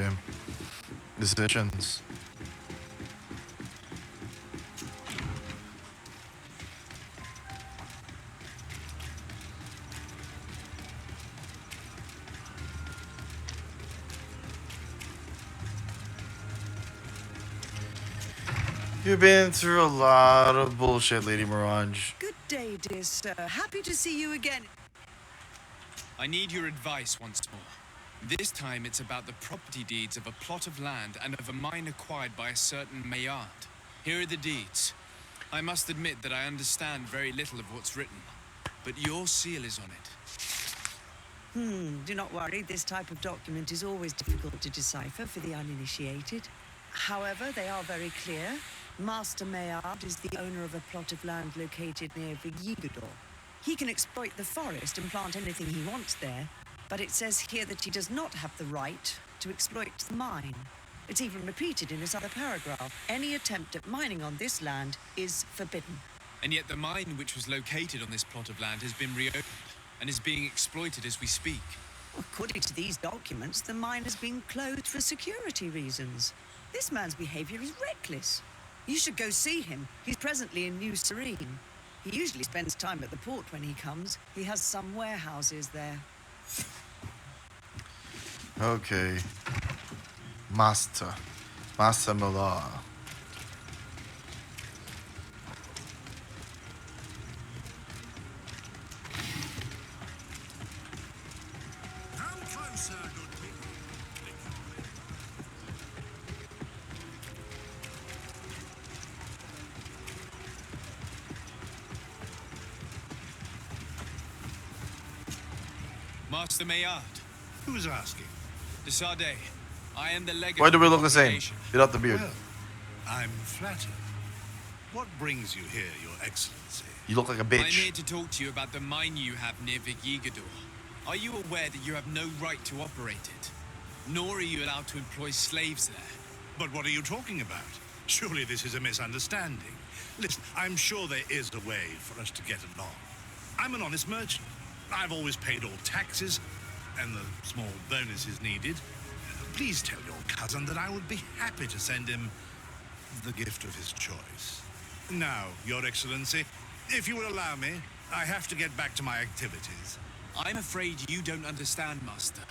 decisions. You've been through a lot of bullshit, Lady Mirage. Good day, dear sir. Happy to see you again. I need your advice once more. This time it's about the property deeds of a plot of land and of a mine acquired by a certain Maillard. Here are the deeds. I must admit that I understand very little of what's written, but your seal is on it. Do not worry. This type of document is always difficult to decipher for the uninitiated. However, they are very clear. Master Maillard is the owner of a plot of land located near Vigigador. He can exploit the forest and plant anything he wants there, but it says here that he does not have the right to exploit the mine. It's even repeated in this other paragraph. Any attempt at mining on this land is forbidden. And yet the mine which was located on this plot of land has been reopened and is being exploited as we speak. According to these documents, the mine has been closed for security reasons. This man's behavior is reckless. You should go see him. He's presently in New Serene. He usually spends time at the port when he comes. He has some warehouses there. Okay. Master Miller. Come closer, good people. Master Maillard, Who's asking? de Sade, I am the legate. Why do we of look the same? congregation. Without the beard. Well, I'm flattered. What brings you here, Your Excellency? You look like a I'm bitch. here to talk to you about the mine you have near Vigigador. Are you aware that you have no right to operate it? Nor are you allowed to employ slaves there. But what are you talking about? Surely this is a misunderstanding. Listen, I'm sure there is a way for us to get along. I'm an honest merchant. I've always paid all taxes and the small bonuses needed. Please tell your cousin that I would be happy to send him the gift of his choice. Now, Your Excellency, if you will allow me, I have to get back to my activities. I'm afraid you don't understand, Master.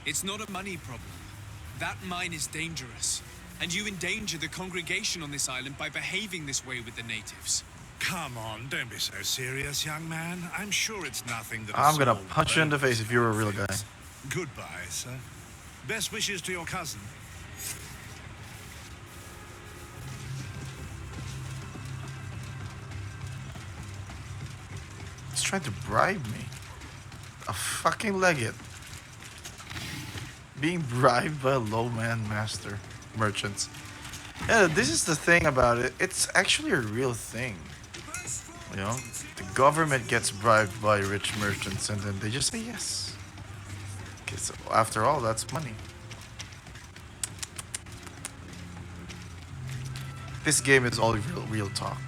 It's not a money problem. That mine is dangerous, and you endanger the congregation on this island by behaving this way with the natives. Come on, don't be so serious, young man. I'm sure it's nothing that I'm gonna small punch you in the face if you were a real guy. Goodbye, sir. Best wishes to your cousin. He's trying to bribe me. A fucking legate. Being bribed by a low man master. Merchants. Yeah, this is the thing about it. It's actually a real thing. You know, the government gets bribed by rich merchants, and then they just say yes. Because after all, that's money. This game is all real talk.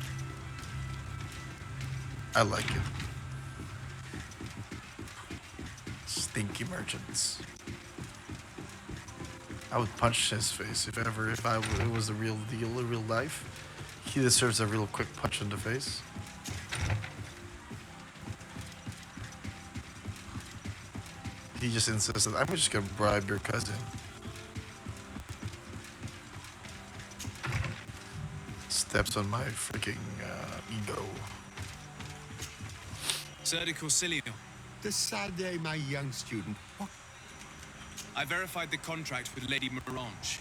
I like it. Stinky merchants. I would punch his face if it was the real deal in real life. He deserves a real quick punch in the face. He just insisted, I'm just gonna bribe your cousin. Steps on my freaking ego. Sir de Corsilio, Decidez, my young student. What? I verified the contract with Lady Morange.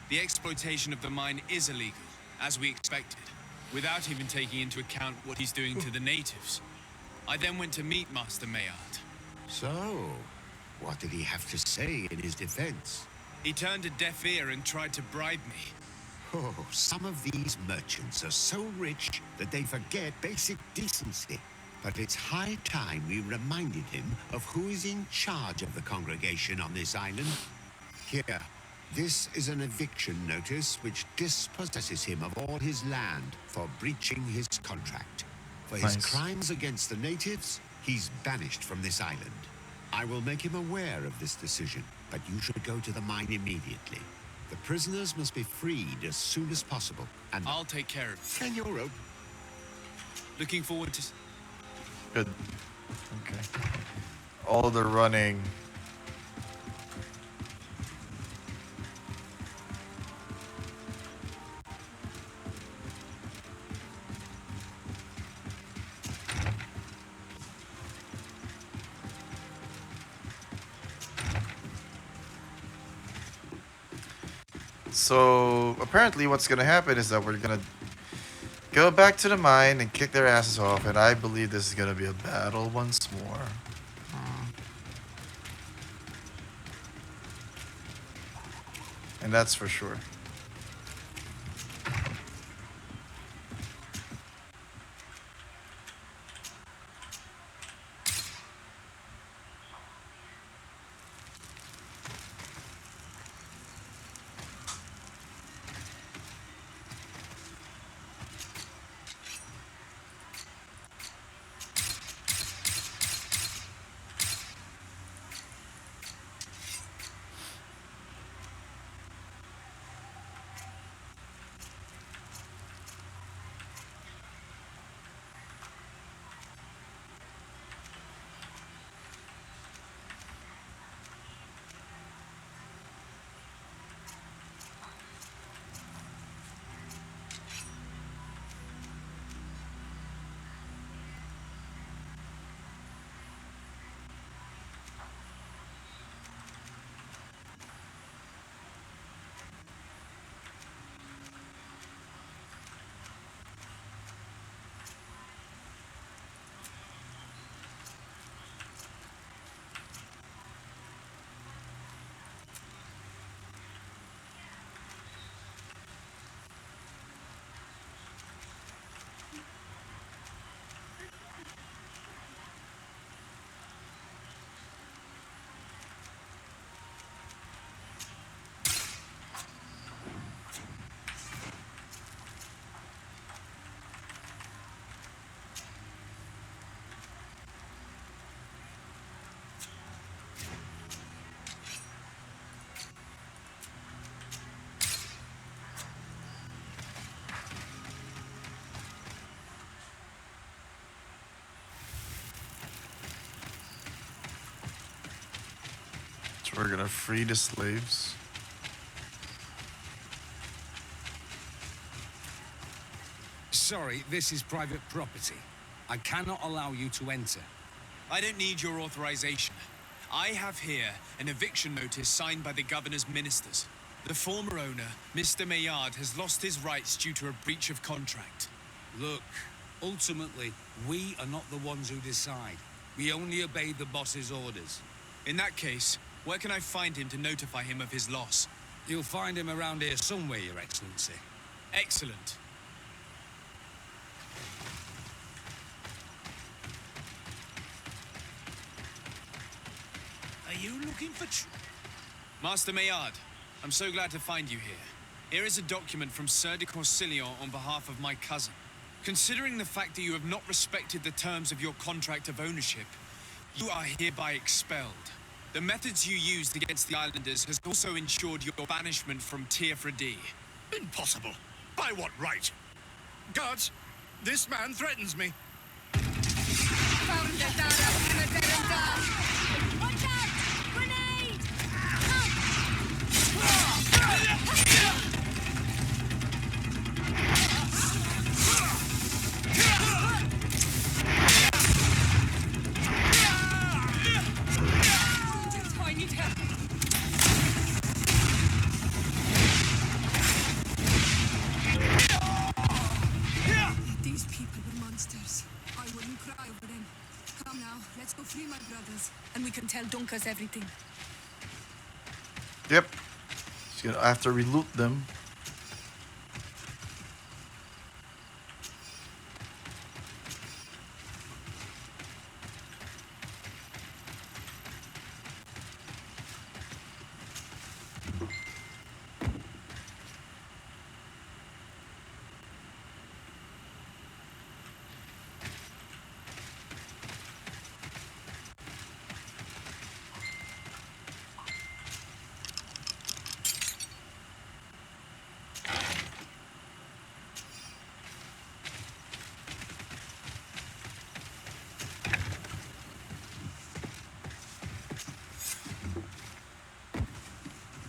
The exploitation of the mine is illegal, as we expected, without even taking into account what he's doing to the natives. I then went to meet Master Maillard. So, what did he have to say in his defense? He turned a deaf ear and tried to bribe me. Oh, some of these merchants are so rich that they forget basic decency. But it's high time we reminded him of who is in charge of the congregation on this island. Here, this is an eviction notice which dispossesses him of all his land for breaching his contract. For his crimes against the natives, he's banished from this island. I will make him aware of this decision, but you should go to the mine immediately. The prisoners must be freed as soon as possible, and I'll take care of it. Senor, Looking forward to... Good. Okay. All the running. So apparently what's gonna happen is that we're gonna go back to the mine and kick their asses off, and I believe this is gonna be a battle once more. And that's for sure. So we're gonna free the slaves. Sorry, this is private property. I cannot allow you to enter. I don't need your authorization. I have here an eviction notice signed by the governor's ministers. The former owner, Mr. Maillard, has lost his rights due to a breach of contract. Look, ultimately, we are not the ones who decide. We only obey the boss's orders. In that case, where can I find him to notify him of his loss? You'll find him around here somewhere, Your Excellency. Excellent. you looking for Master Maillard, I'm so glad to find you here. Here is a document from Sir de Corsilion on behalf of my cousin. Considering the fact that you have not respected the terms of your contract of ownership, you are hereby expelled. The methods you used against the islanders has also ensured your banishment from Tier-Fredi. Impossible. By what right? Guards, this man threatens me. Watch out! Grenade! I need help. These people were monsters. I wouldn't cry over them. Come now, let's go free my brothers, and we can tell Dunkas everything. Yep. So after we loot them.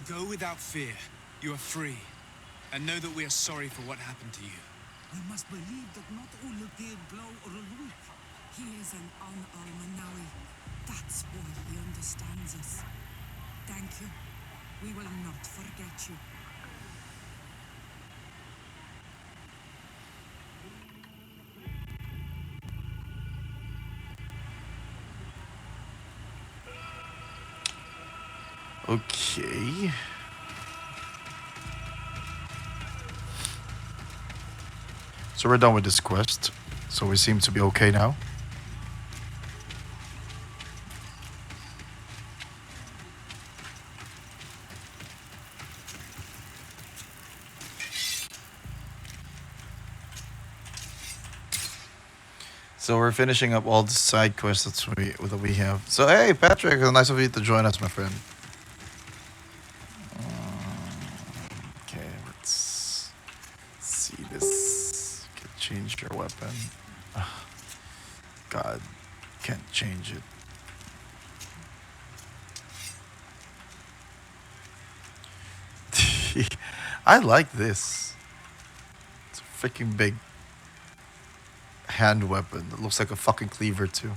Go without fear. You are free. And know that we are sorry for what happened to you. We must believe that not all of their blow or a loot. He is an Almanawi. That's why he understands us. Thank you. We will not forget you. Okay. So we're done with this quest. So we seem to be okay now. So we're finishing up all the side quests that we have. So hey, Patrick, nice of you to join us, my friend. Okay, let's see this. Can change your weapon. God, can't change it. I like this. It's a freaking big hand weapon that looks like a fucking cleaver too.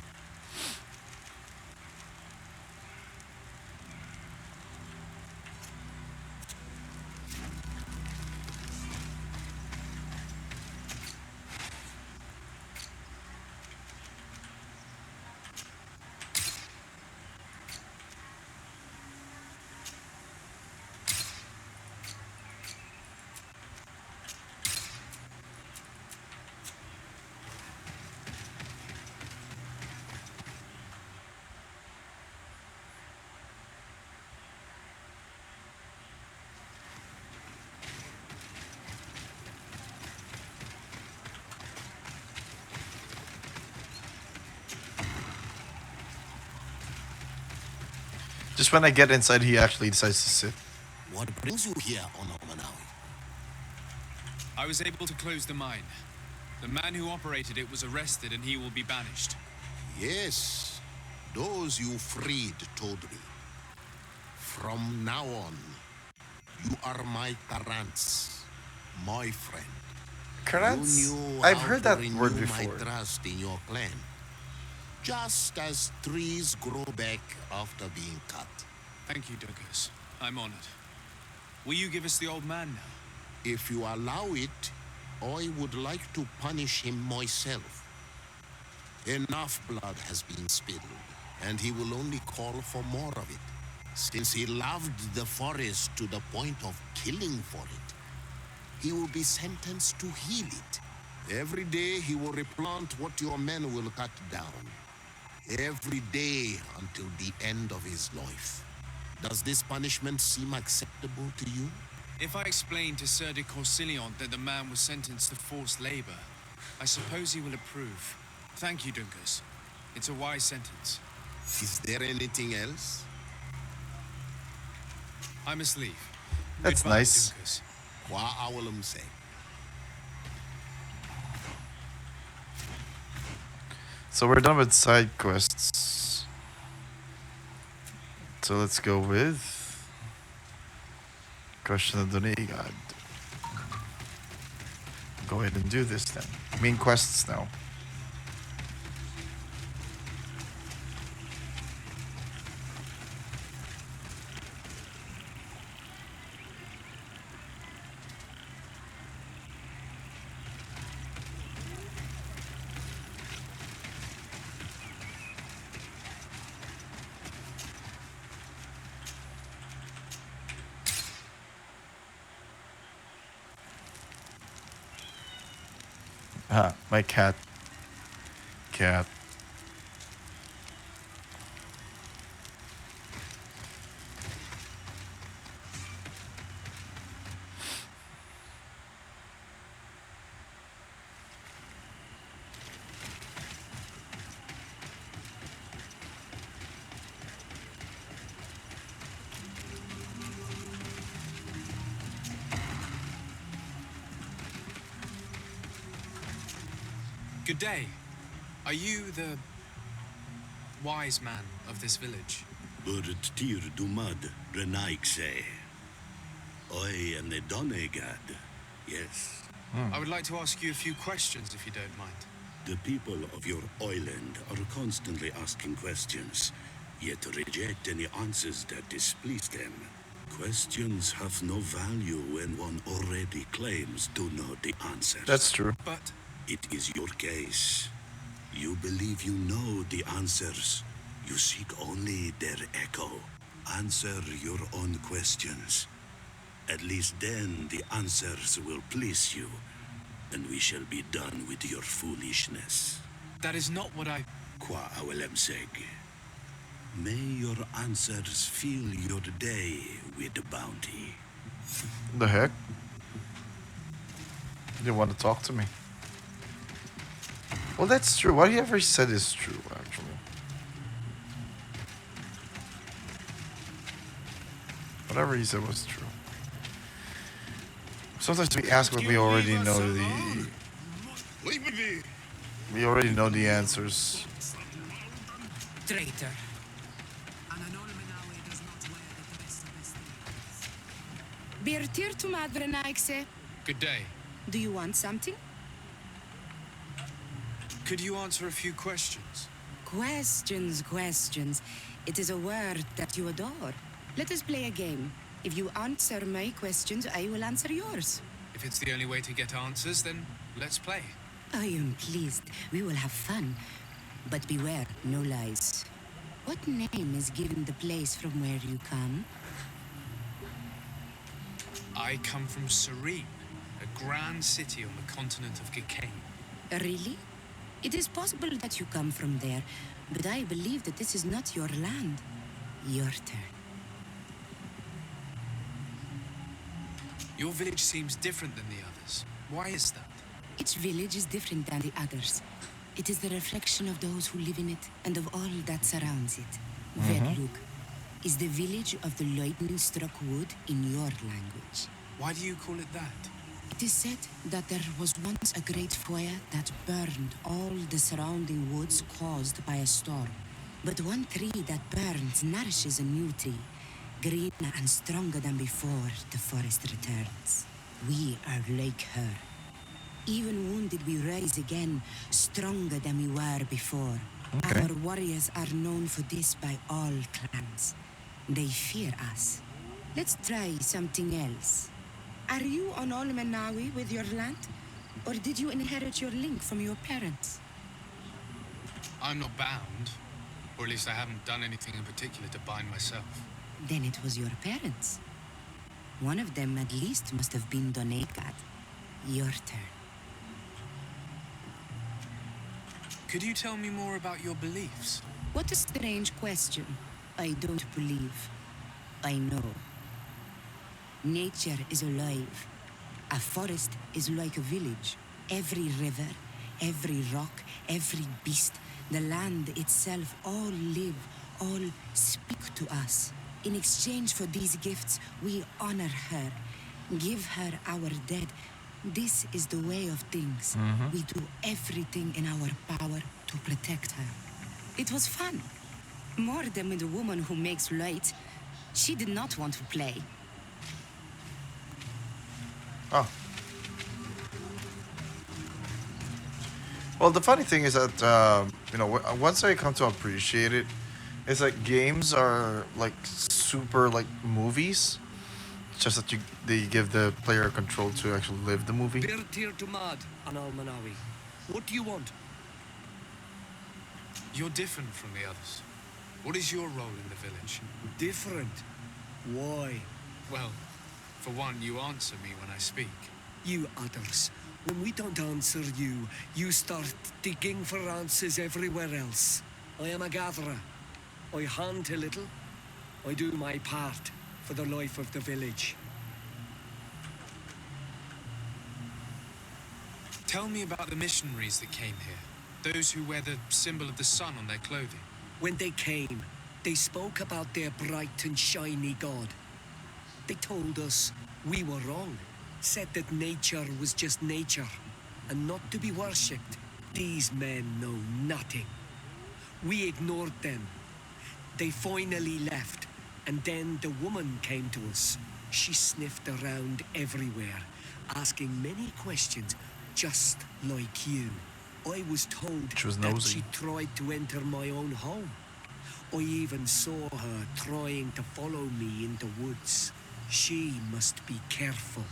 Just when I get inside, he actually decides to sit. What brings you here on Omanawi? I was able to close the mine. The man who operated it was arrested and he will be banished. Yes, those you freed told me. From now on, you are my Karants, my friend. Karants? You knew I've how heard to that renew word my before. trust in your clan. Just as trees grow back after being cut. Thank you, Douglas. I'm honored. Will you give us the old man now? If you allow it, I would like to punish him myself. Enough blood has been spilled, and he will only call for more of it, since he loved the forest to the point of killing for it. He will be sentenced to heal it. Every day he will replant what your men will cut down. every day until the end of his life. Does this punishment seem acceptable to you? If I explain to Sir de Corsilion that the man was sentenced to forced labor, I suppose he will approve. Thank you, Dunkers. It's a wise sentence. Is there anything else? I must leave. That's Goodbye, nice. Dunkers. Qua awalum say. So we're done with side quests. So let's go with question of the day, God. Go ahead and do this then. Main quests now. Ah, my cat. Cat. Good day. Are you the wise man of this village? Burt tir dumad, Renaikse. I am the Donegad. Yes. I would like to ask you a few questions, if you don't mind. The people of your island are constantly asking questions, yet reject any answers that displease them. Questions have no value when one already claims to know the answers. That's true. But It is your case. You believe you know the answers. You seek only their echo. Answer your own questions. At least then the answers will please you, and we shall be done with your foolishness. that is not what I... Qua awelemseg. May your answers fill your day with bounty. The heck? You didn't want to talk to me. Well, that's true. What he ever said is true, actually. Whatever he said was true. Sometimes we ask what we already know the... We already know the answers. Traitor. Birtir to Madrenaikse. Good day. Do you want something? Could you answer a few questions? Questions. It is a word that you adore. Let us play a game. If you answer my questions, I will answer yours. If it's the only way to get answers, then let's play. I am pleased. We will have fun. But beware, no lies. What name is given the place from where you come? I come from Serene, a grand city on the continent of Gicane. Really? It is possible that you come from there, but I believe that this is not your land. Your turn. Your village seems different than the others. Why is that? Each village is different than the others. It is the reflection of those who live in it and of all that surrounds it. Vedlug is the village of the lightning-struck wood in your language. Why do you call it that? It is said that there was once a great fire that burned all the surrounding woods caused by a storm. But one tree that burns nourishes a new tree, greener and stronger than before the forest returns. We are like her. Even wounded, we rise again, stronger than we were before. Okay. Our warriors are known for this by all clans. They fear us. Let's try something else. Are you on Olmenawi with your land? Or did you inherit your link from your parents? I'm not bound. Or at least I haven't done anything in particular to bind myself. Then it was your parents. One of them at least must have been Donegad. Your turn. Could you tell me more about your beliefs? What a strange question. I don't believe. I know. Nature is alive. A forest is like a village. Every river, every rock, every beast, the land itself, all live, all speak to us. In exchange for these gifts, we honor her, give her our dead. This is the way of things. We do everything in our power to protect her. It was fun. More than with a woman who makes light. She did not want to play. Oh. Well, the funny thing is that once I come to appreciate it, it's like games are like super like movies. It's just that they give the player control to actually live the movie. Bertir to Mad and Almanawi. What do you want? You're different from the others. What is your role in the village? Different? Why? Well, for one, you answer me when I speak. You others, when we don't answer you, you start digging for answers everywhere else. I am a gatherer. I hunt a little. I do my part for the life of the village. Tell me about the missionaries that came here. Those who wear the symbol of the sun on their clothing. When they came, they spoke about their bright and shiny god. They told us we were wrong. Said that nature was just nature, and not to be worshipped. These men know nothing. We ignored them. They finally left, and then the woman came to us. She sniffed around everywhere, asking many questions, just like you. I was told that she tried to enter my own home. I even saw her trying to follow me in the woods. She must be careful.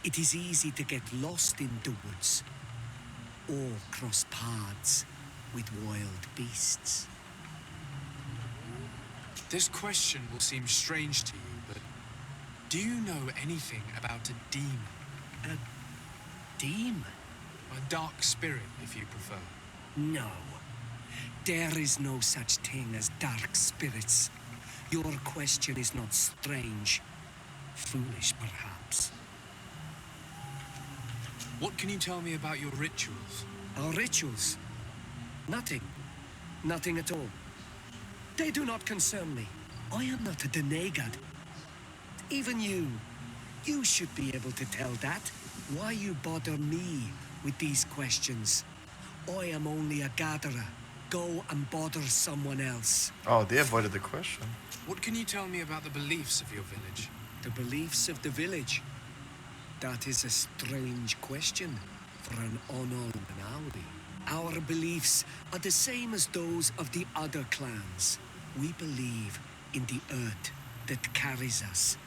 It is easy to get lost in the woods, or cross paths with wild beasts. This question will seem strange to you, but do you know anything about a demon? A demon? A dark spirit, if you prefer. No. There is no such thing as dark spirits. Your question is not strange. Foolish, perhaps. What can you tell me about your rituals? Our rituals? Nothing. Nothing at all. They do not concern me. I am not a denegad. Even you should be able to tell that. Why you bother me with these questions? I am only a gatherer. Go and bother someone else. Oh, they avoided the question. What can you tell me about the beliefs of your village? The beliefs of the village? That is a strange question for an Onol Manawi. Our beliefs are the same as those of the other clans. We believe in the earth that carries us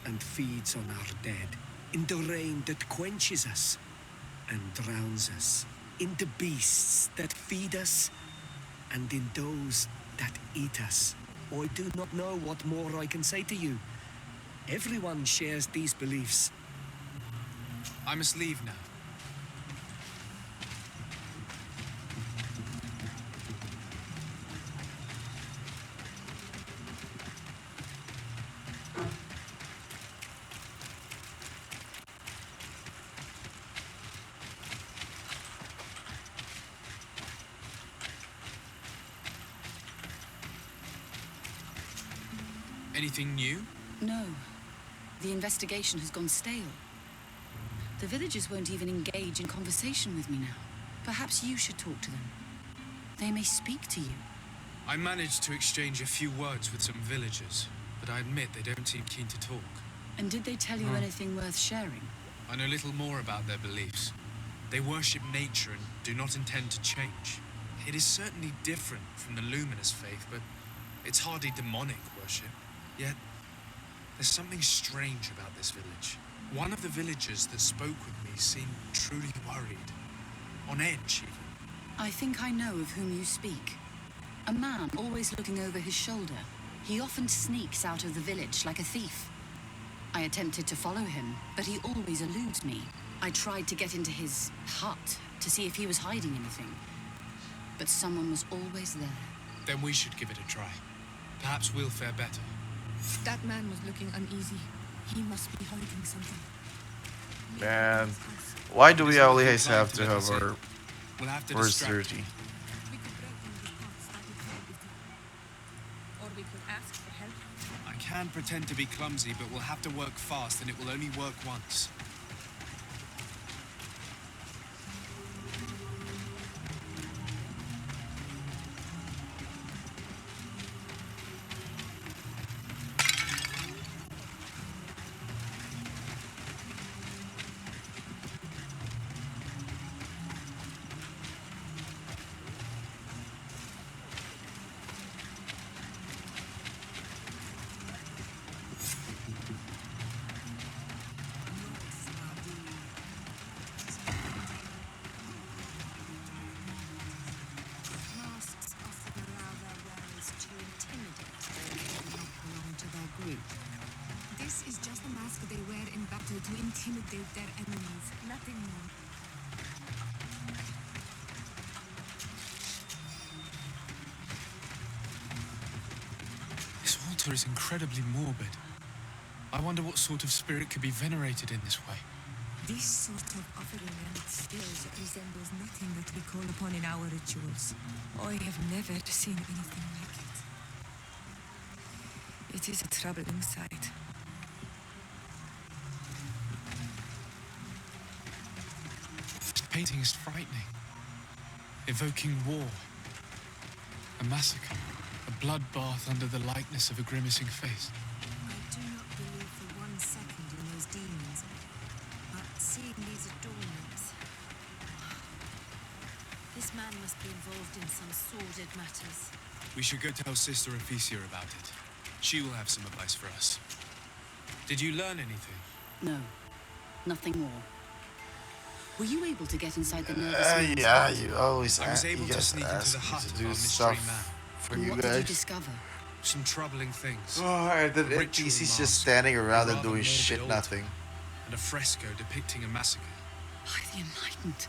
and feeds on our dead, in the rain that quenches us and drowns us, in the beasts that feed us and in those that eat us. I do not know what more I can say to you. Everyone shares these beliefs. I must leave now. Anything new? No. The investigation has gone stale. The villagers won't even engage in conversation with me now. Perhaps you should talk to them. They may speak to you. I managed to exchange a few words with some villagers, but I admit they don't seem keen to talk. And did they tell you anything worth sharing? I know little more about their beliefs. They worship nature and do not intend to change. It is certainly different from the luminous faith, but it's hardly demonic worship. Yet, there's something strange about this village. One of the villagers that spoke with me seemed truly worried. On edge, even. I think I know of whom you speak. A man always looking over his shoulder. He often sneaks out of the village like a thief. I attempted to follow him, but he always eludes me. I tried to get into his hut to see if he was hiding anything, but someone was always there. Then we should give it a try. Perhaps we'll fare better. That man was looking uneasy. He must be hiding something. Man, why do we Is it always inclined have to to let have us in? our We'll have to words distract dirty? him. We could break in the pots that would help with him. Or we could ask for help. I can pretend to be clumsy, but we'll have to work fast, and it will only work once. Masks often allow their wearers to intimidate those who do not belong to their group. This is just a mask they wear in battle to intimidate their enemies. Nothing more. This altar is incredibly morbid. I wonder what sort of spirit could be venerated in this way. This sort of offering and skills resembles nothing that we call upon in our rituals. I have never seen anything like it. It is a troubling sight. This painting is frightening, evoking war, a massacre, a bloodbath under the likeness of a grimacing face. I do not believe for 1 second in those demons, but seeing these adornments, This man must be involved in some sordid matters. We should go tell Sister Ephesia about it. She will have some advice for us. Did you learn anything? No, nothing more. Were you able to get inside the nervous man's Yeah, head? you always I was you able to guys sneak into ask the me hut to of do our mystery stuff man. for And you what did you guys. discover? Some troubling things. Oh, and then Ritual NPC's mask, just standing around and rather doing morbid shit altar, nothing. And a fresco depicting a massacre. By the Enlightened.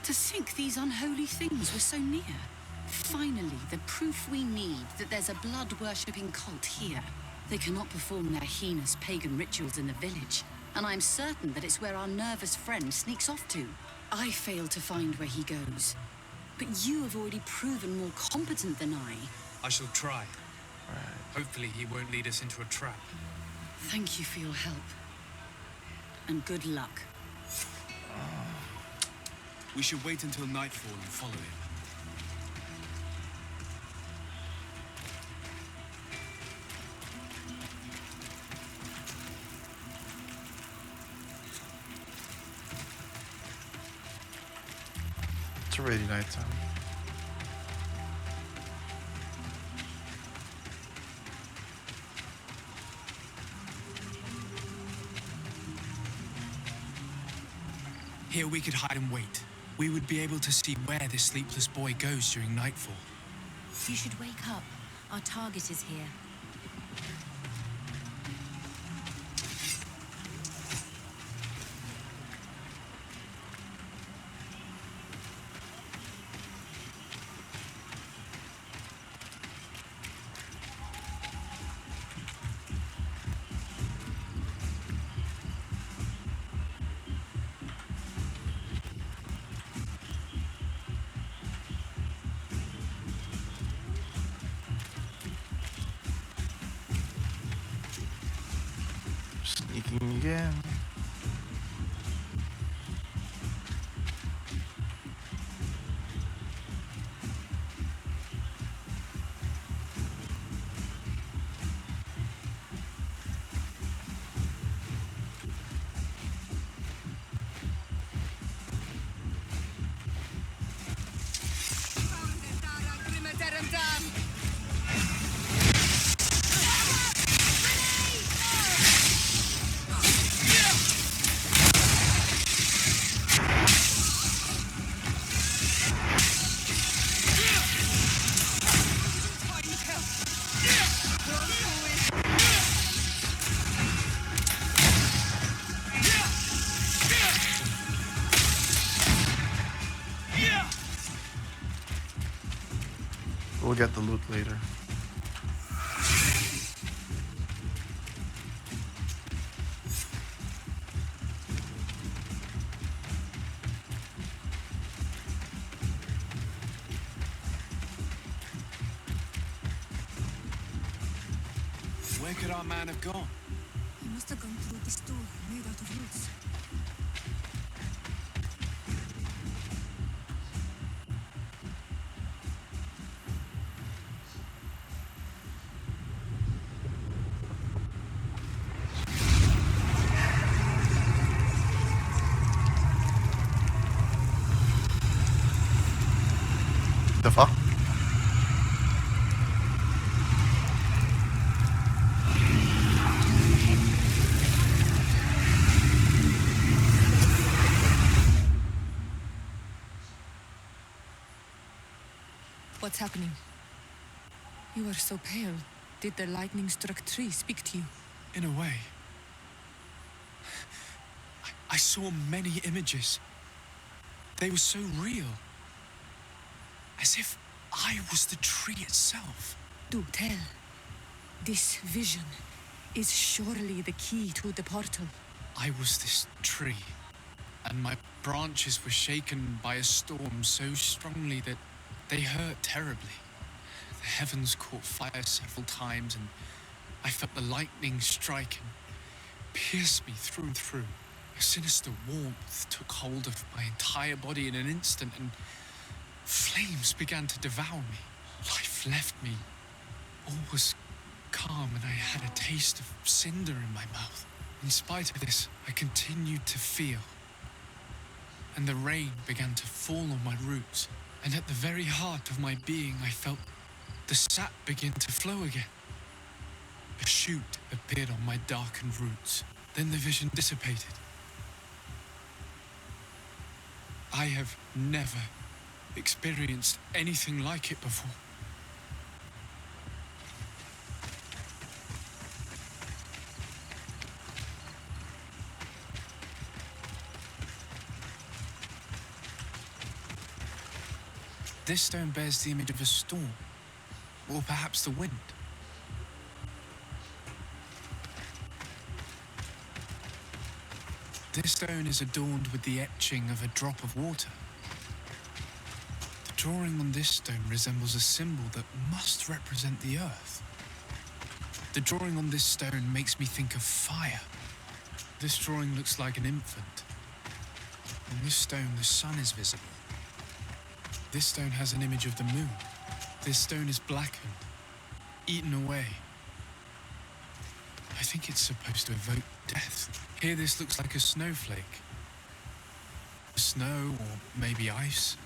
To think these unholy things were so near. Finally, the proof we need that there's a blood-worshipping cult here. They cannot perform their heinous pagan rituals in the village, and I'm certain that it's where our nervous friend sneaks off to. I failed to find where he goes. But you have already proven more competent than I. I shall try. Hopefully he won't lead us into a trap. Thank you for your help. And good luck. We should wait until nightfall and follow him. It's already nighttime. Here we could hide and wait. We would be able to see where this sleepless boy goes during nightfall. You should wake up. Our target is here. Sneaking again. get the loot later. Where could our man have gone? He must have gone through this door made out of roots. The fuck? What's happening? You are so pale. Did the lightning-struck tree speak to you? In a way. I saw many images. They were so real. As if I was the tree itself. Do tell. This vision is surely the key to the portal. I was this tree, and my branches were shaken by a storm so strongly that they hurt terribly. The heavens caught fire several times, and I felt the lightning strike and pierce me through and through. A sinister warmth took hold of my entire body in an instant, and flames began to devour me. Life left me. All was calm, and I had a taste of cinder in my mouth. In spite of this, I continued to feel. And the rain began to fall on my roots. And at the very heart of my being, I felt the sap begin to flow again. A shoot appeared on my darkened roots. Then the vision dissipated. I have never experienced anything like it before. This stone bears the image of a storm, or perhaps the wind. This stone is adorned with the etching of a drop of water. The drawing on this stone resembles a symbol that must represent the earth. The drawing on this stone makes me think of fire. This drawing looks like an infant. On this stone, the sun is visible. This stone has an image of the moon. This stone is blackened, eaten away. I think it's supposed to evoke death. Here this looks like a snowflake. Snow or maybe ice.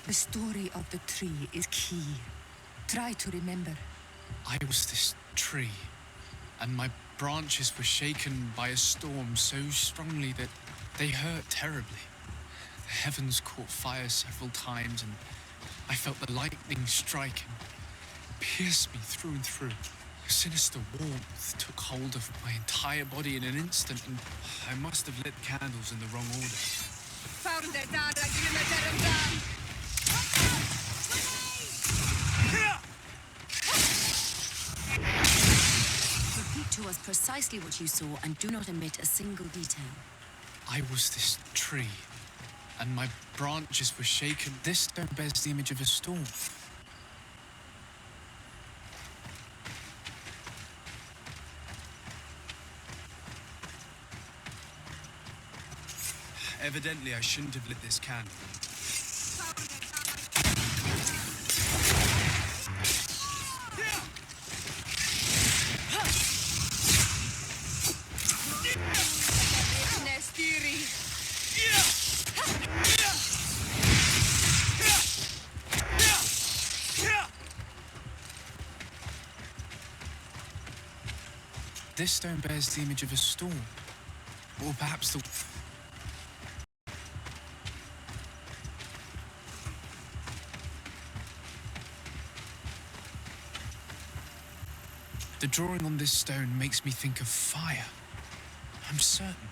The story of the tree is key. Try to remember. I was this tree, and my branches were shaken by a storm so strongly that they hurt terribly. The heavens caught fire several times, and I felt the lightning strike and pierce me through and through. A sinister warmth took hold of my entire body in an instant, and I must have lit candles in the wrong order. Repeat to us precisely what you saw and do not omit a single detail. I was this tree, and my branches were shaken. This stone bears the image of a storm. Evidently, I shouldn't have lit this candle. This stone bears the image of a storm, or perhaps the... The drawing on this stone makes me think of fire. I'm certain.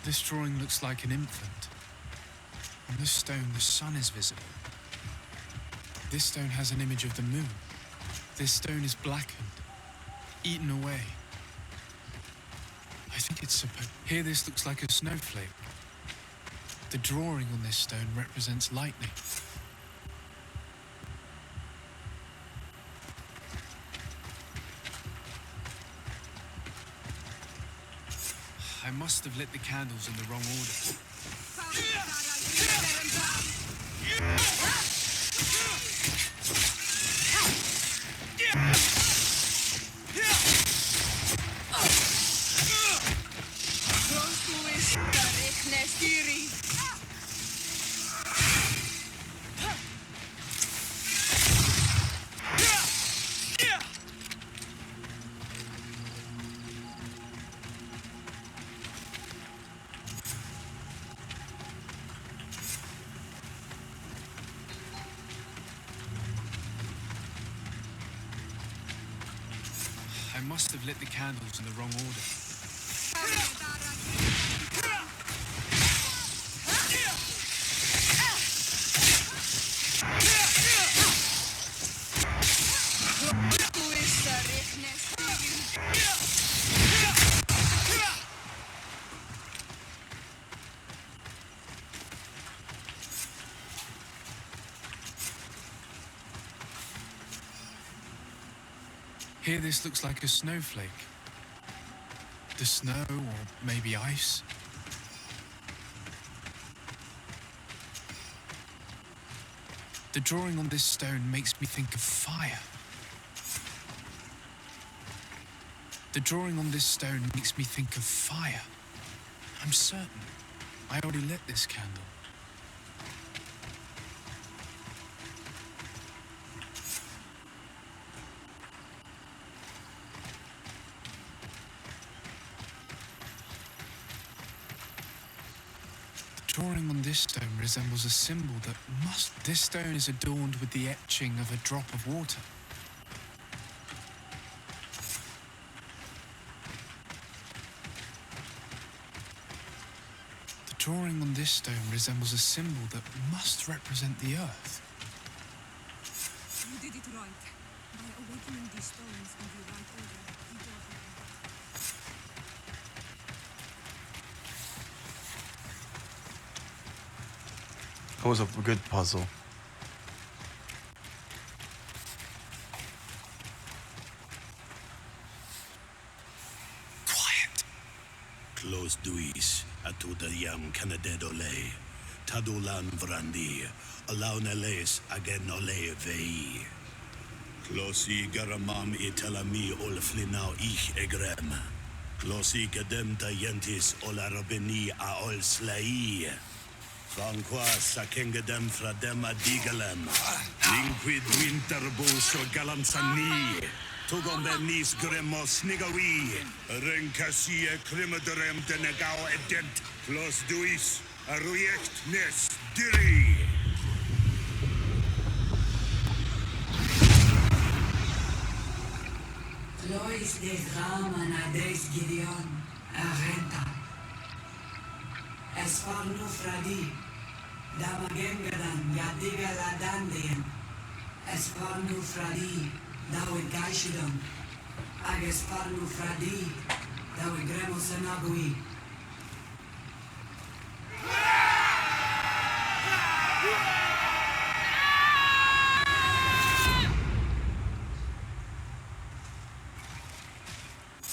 This drawing looks like an infant. On this stone, the sun is visible. This stone has an image of the moon. This stone is blackened, eaten away. I think it's supposed... Here this looks like a snowflake. The drawing on this stone represents lightning. I must have lit the candles in the wrong order. I must have lit the candles in the wrong order. Here this looks like a snowflake. The snow, or maybe ice. The drawing on this stone makes me think of fire. The drawing on this stone makes me think of fire. I'm certain I already lit this candle. The drawing on this stone resembles a symbol that must... This stone is adorned with the etching of a drop of water. The drawing on this stone resembles a symbol that must represent the earth. You did it right. By awakening these stones in the right order, you brought me back. That was a good puzzle. Quiet. Close duis, atuda yam canadedole, tadulan vrandi, alaunales agen ole vei. Closi garamam italami olflinau ich egrem. Closi gadem tayentis olarabeni a ol slai. Franqua sakengedem fradem adigalem. Linquid winterbus o galamsani. Tugombenis gremos nigawi. Renkasie krimaderem denegao edent. Clos duis aruject nes diri. Lois des Raman ades Gideon, Arenta. Esparnu Fradi, Damagengadan, Yadiga Ladandian. Esparnu Fradi, Dawe Gaishidon. Agesparnu Fradi, Dawe Gremosanagui.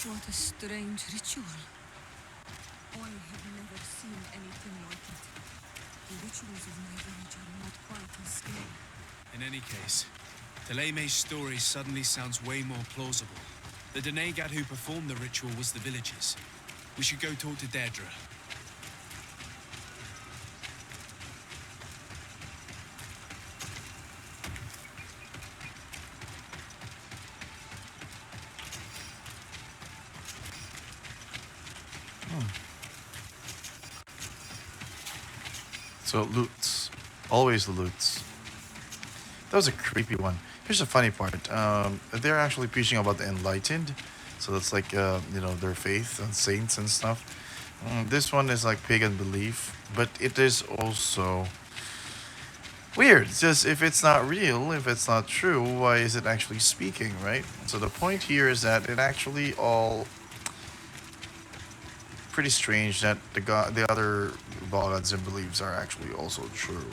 What a strange ritual. I have never seen anything like it. The rituals of my village are not quite as scary. In any case, Teleme's story suddenly sounds way more plausible. The Denegad who performed the ritual was the villagers. We should go talk to Deirdre. So loots. Always the loots. That was a creepy one. Here's the funny part. They're actually preaching about the enlightened. So that's like, you know, their faith and saints and stuff. This one is like pagan belief, but it is also weird. It's just if it's not real, if it's not true, why is it actually speaking, right? So the point here is that it actually all pretty strange that the other gods and beliefs are actually also true.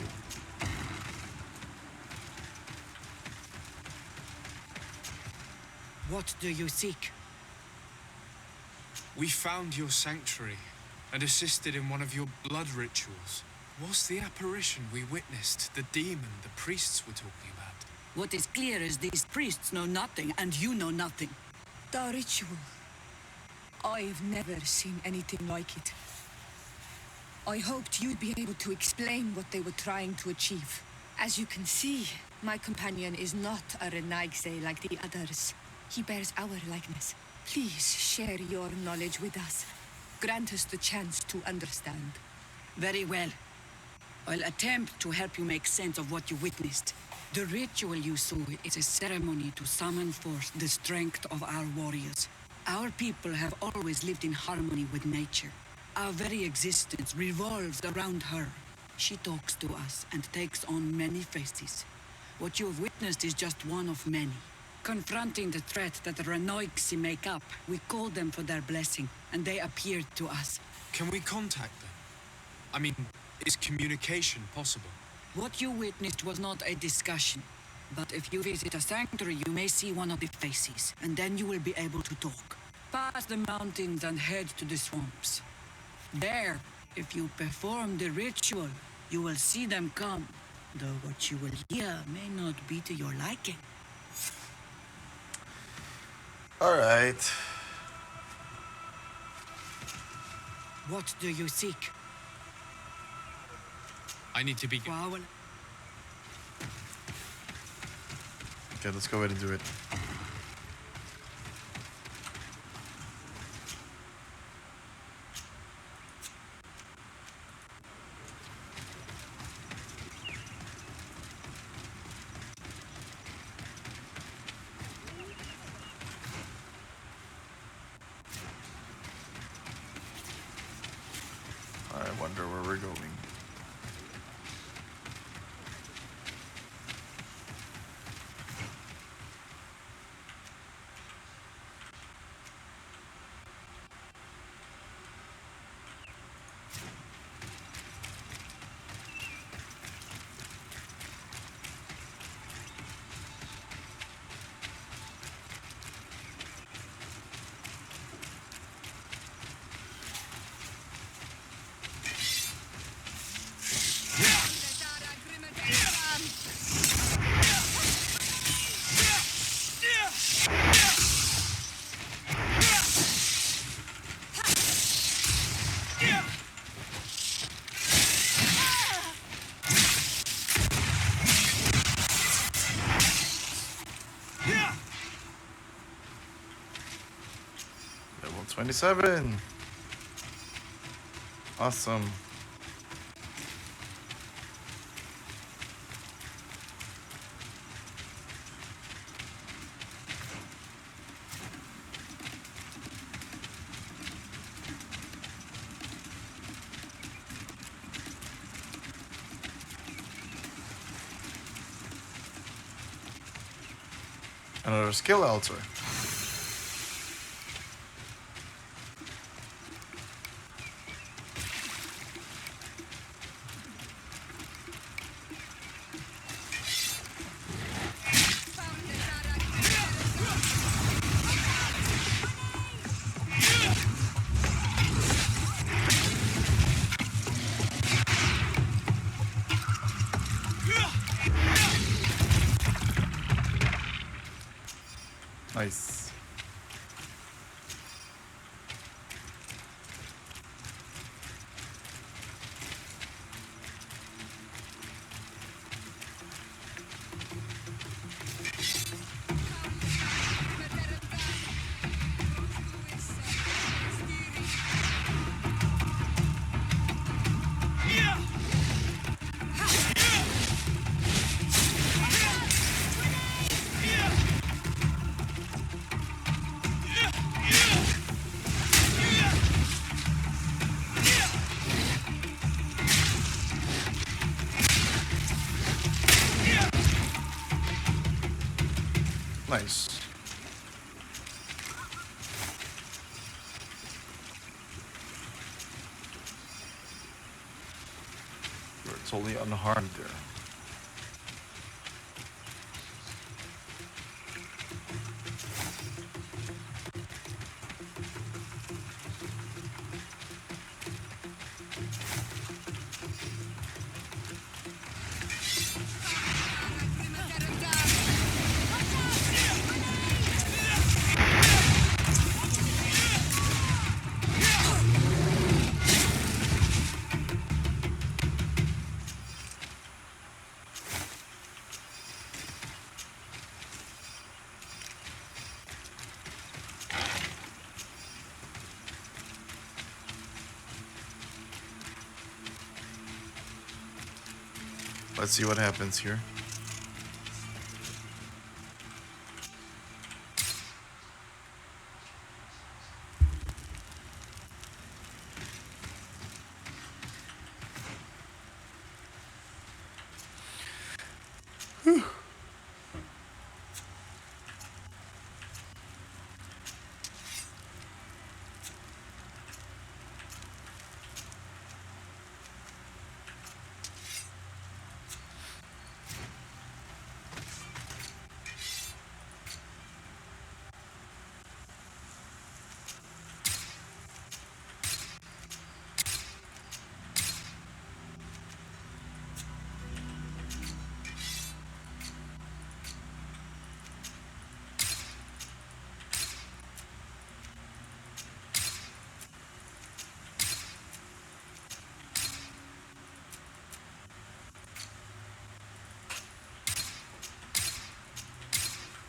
What do you seek? We found your sanctuary and assisted in one of your blood rituals. Was the apparition we witnessed the demon the priests were talking about? What is clear is these priests know nothing, and you know nothing. The ritual. I've never seen anything like it. I hoped you'd be able to explain what they were trying to achieve. As you can see, my companion is not a Renaigse like the others. He bears our likeness. Please share your knowledge with us. Grant us the chance to understand. Very well. I'll attempt to help you make sense of what you witnessed. The ritual you saw is a ceremony to summon forth the strength of our warriors. Our people have always lived in harmony with nature. Our very existence revolves around her. She talks to us and takes on many faces. What you have witnessed is just one of many. Confronting the threat that the Renoixi make up, we called them for their blessing, and they appeared to us. Can we contact them? I mean, is communication possible? What you witnessed was not a discussion. But if you visit a sanctuary, you may see one of the faces, and then you will be able to talk. Pass the mountains and head to the swamps. There, if you perform the ritual, you will see them come. Though what you will hear may not be to your liking. Alright. What do you seek? I need to be... Okay, let's go ahead and do it. I wonder where we're going. Level 27. Awesome. Another skill altar. Nice. Nice. You're totally unharmed there. Let's see what happens here.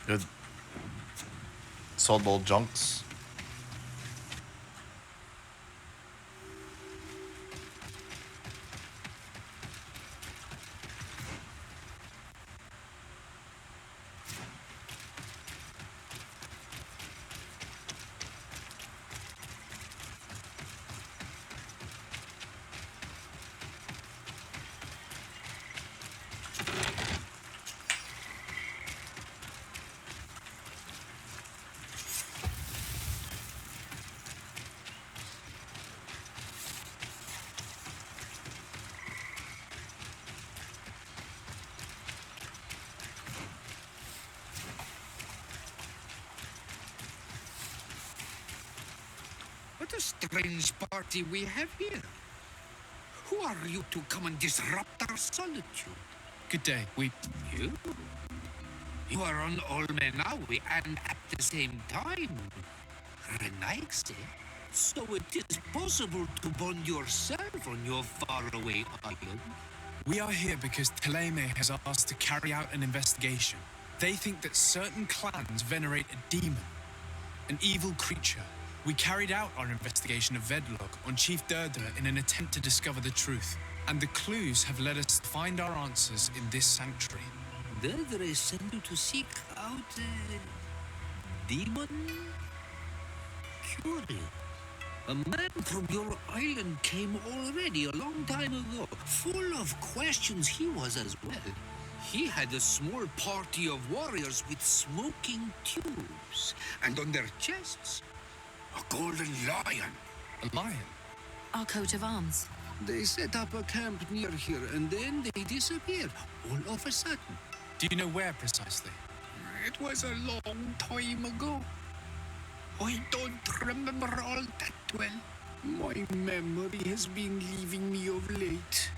Good. Sold all junks. What a strange party we have here. Who are you to come and disrupt our solitude? Good day. You? You are on Olmenawi and at the same time. Renaigse? So it is possible to bond yourself on your faraway island? We are here because Teleme has asked to carry out an investigation. They think that certain clans venerate a demon, an evil creature. We carried out our investigation of Vedlog on Chief Durder in an attempt to discover the truth, and the clues have led us to find our answers in this sanctuary. Durder sent you to seek out a demon? Curious. A man from your island came already a long time ago. Full of questions he was as well. He had a small party of warriors with smoking tubes, and on their chests, a golden lion. A lion? Our coat of arms. They set up a camp near here, and then they disappeared, all of a sudden. Do you know where precisely? It was a long time ago. I don't remember all that well. My memory has been leaving me of late.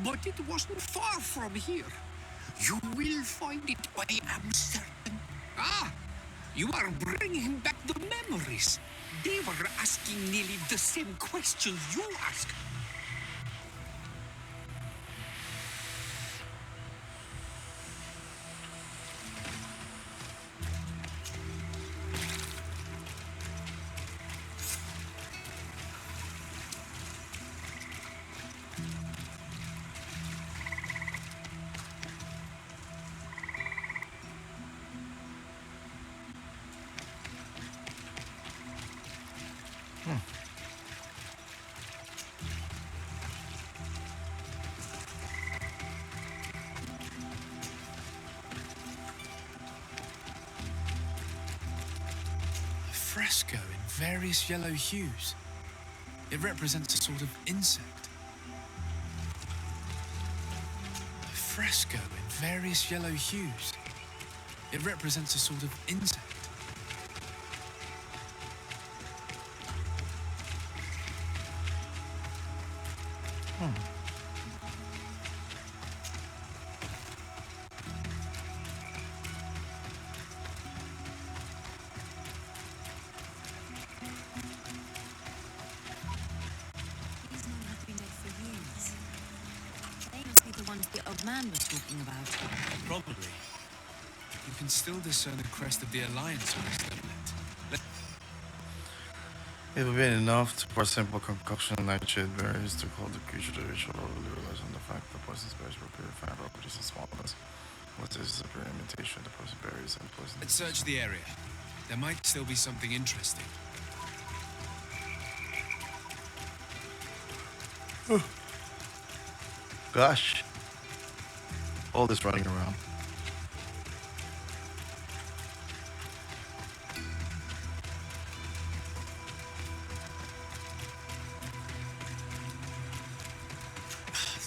But it wasn't far from here. You will find it, I am certain. Ah! You are bringing back the memories. They were asking nearly the same questions you asked. fresco in various yellow hues. It represents a sort of insect. A fresco in various yellow hues. It represents a sort of insect. These men have been dead for years. They must be the ones the old man was talking about. Probably. You can still discern the crest of the Alliance on this tablet. It would be enough to pour simple concoction of nightshade berries to call the creature to ritual overly relies on the fact that poison berries will purify properties and smallness. What is a pure imitation of the poison berries and poison? Let's search the area. There might still be something interesting. Gosh. All this running around.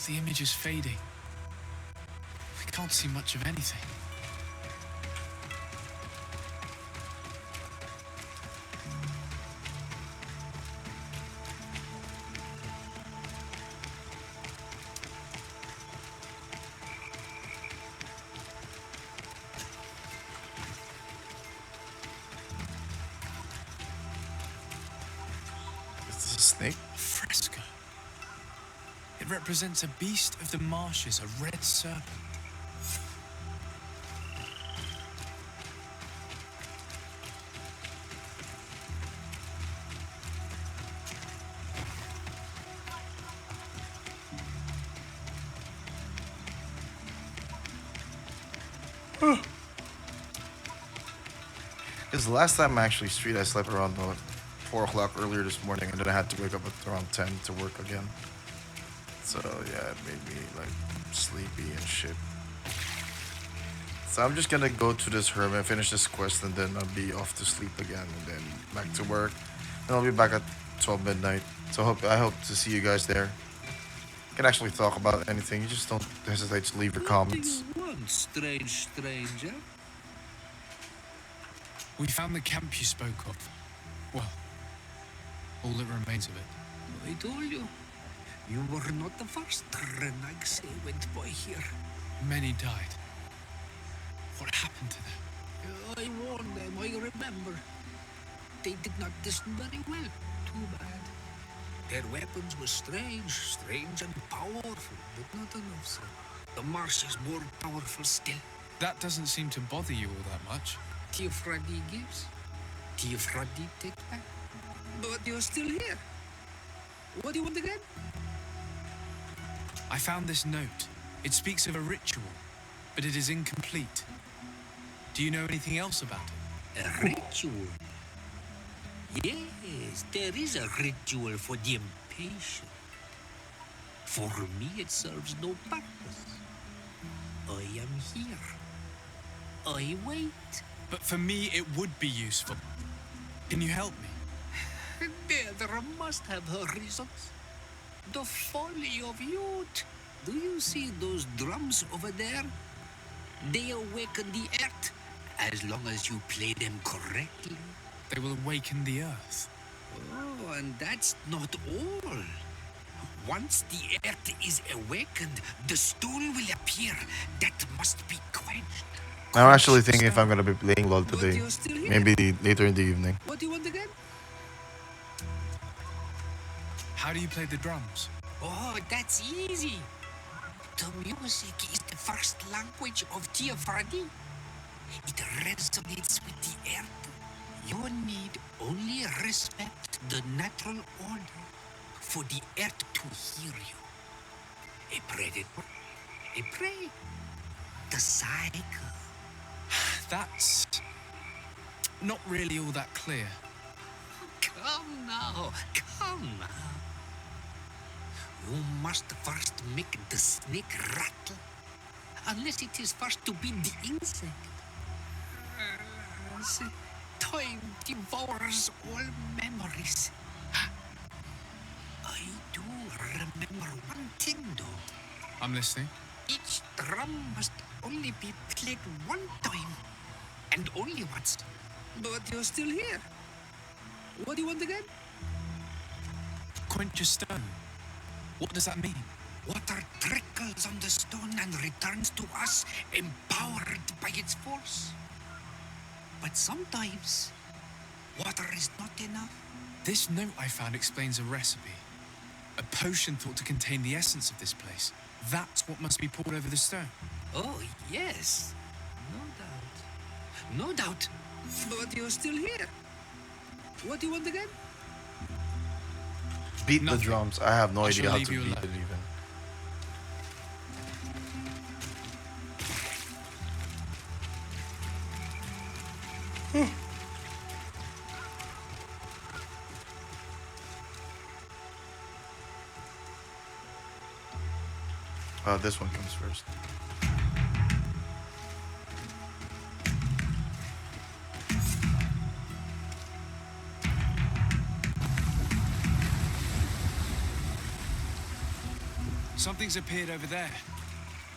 The image is fading. We can't see much of anything. Is this a snake? A fresco. It represents a beast of the marshes, a red serpent. Because the last time I actually I slept around 4 o'clock earlier this morning, and then I had to wake up at around 10 to work again. So yeah, it made me like sleepy and shit. So I'm just gonna go to this hermit, finish this quest, and then I'll be off to sleep again, and then back to work. And I'll be back at 12 midnight. So I hope to see you guys there. You can actually talk about anything. You just don't hesitate to leave your comments. What do you want, strange stranger? We found the camp you spoke of. Well, all that remains of it. I told you. You were not the first Renaigse went by here. Many died. What happened to them? I warned them, I remember. They did not listen very well. Too bad. Their weapons were strange and powerful, but not enough so. The marsh is more powerful still. That doesn't seem to bother you all that much. Tiafradi gives, Tiafradi takes back. But you're still here. What do you want again? I found this note. It speaks of a ritual, but it is incomplete. Do you know anything else about it? A ritual? Yes, there is a ritual for the impatient. For me, it serves no purpose. I am here. I wait. But for me, it would be useful. Can you help me? There must have her reasons. The folly of youth. Do you see those drums over there? They awaken the earth, as long as you play them correctly. They will awaken the earth. Oh, and that's not all. Once the earth is awakened, the stone will appear that must be quenched. I'm actually thinking if I'm gonna be playing LOL today. Maybe later in the evening. What do you want again? How do you play the drums? Oh, that's easy. The music is the first language of Tiafradi. It resonates with the earth. You need only respect the natural order for the earth to hear you. A predator, a prey, the cycle. That's not really all that clear. Come now, come now. You must first make the snake rattle, unless it is first to be the insect. Time devours all memories. I do remember one thing, though. I'm listening. Each drum must only be played one time, and only once. But you're still here. What do you want again? Quench a stone. What does that mean? Water trickles on the stone and returns to us, empowered by its force. But sometimes, water is not enough. This note I found explains a recipe. A potion thought to contain the essence of this place. That's what must be poured over the stone. Oh, yes. No doubt. No doubt. But you're still here. What do you want again? Beat Nothing. the drums. I have no I idea shall how leave to you beat alone. it even. This one comes first. Something's appeared over there.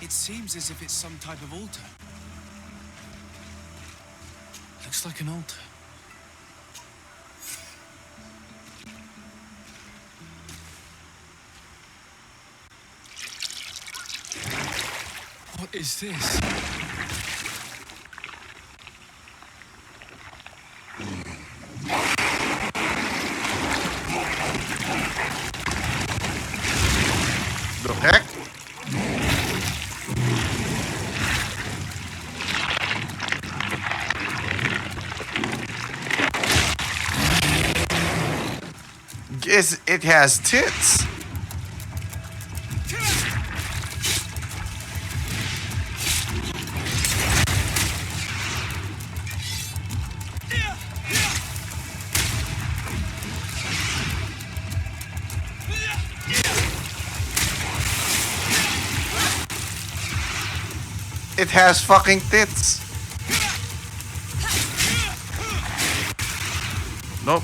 It seems as if it's some type of altar. Looks like an altar. What is this? The heck? Yes, it has tits. It has fucking tits. Nope.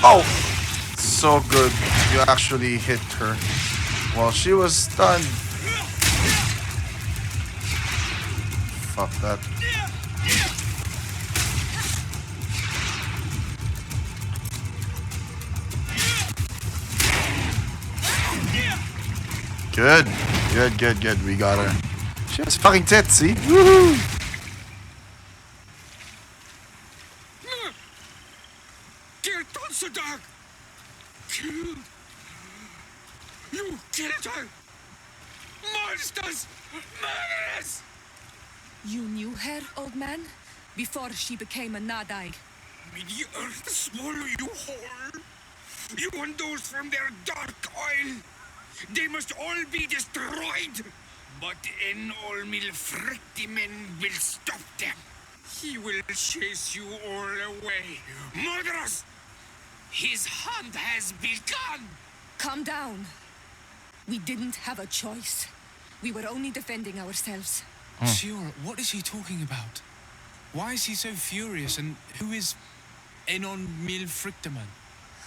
Oh, so good. You actually hit her while she was stunned. Fuck that. Good. Good, good, good. We got her. She has fucking tits, see? Woohoo! Dear Donsadag! Killed! You killed her! Monsters! Murderers! You knew her, old man? Before she became a Nadaig. May the earth swallow you whole! You and those from their dark oil! They must all be destroyed! But Enol Milfrictimen will stop them! He will chase you all away! Murderers! His hunt has begun! Calm down. We didn't have a choice. We were only defending ourselves. Shiora, what is he talking about? Why is he so furious, and who is Enon Milfrictaman?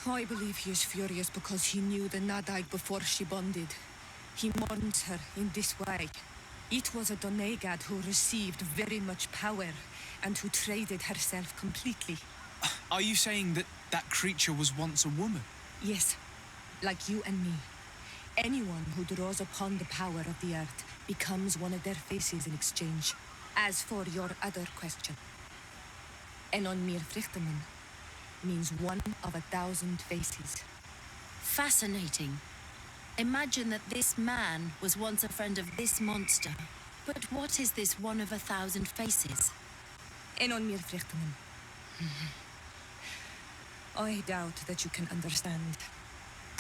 I believe he is furious because he knew the Nadaig before she bonded. He mourns her in this way. It was a Donegad who received very much power and who traded herself completely. Are you saying that that creature was once a woman? Yes, like you and me. Anyone who draws upon the power of the earth becomes one of their faces in exchange. As for your other question, Enon Mirfrichteman means one of 1,000 faces. Fascinating. Imagine that this man was once a friend of this monster. But what is this one of 1,000 faces? Enon Mirfrichteman. I doubt that you can understand.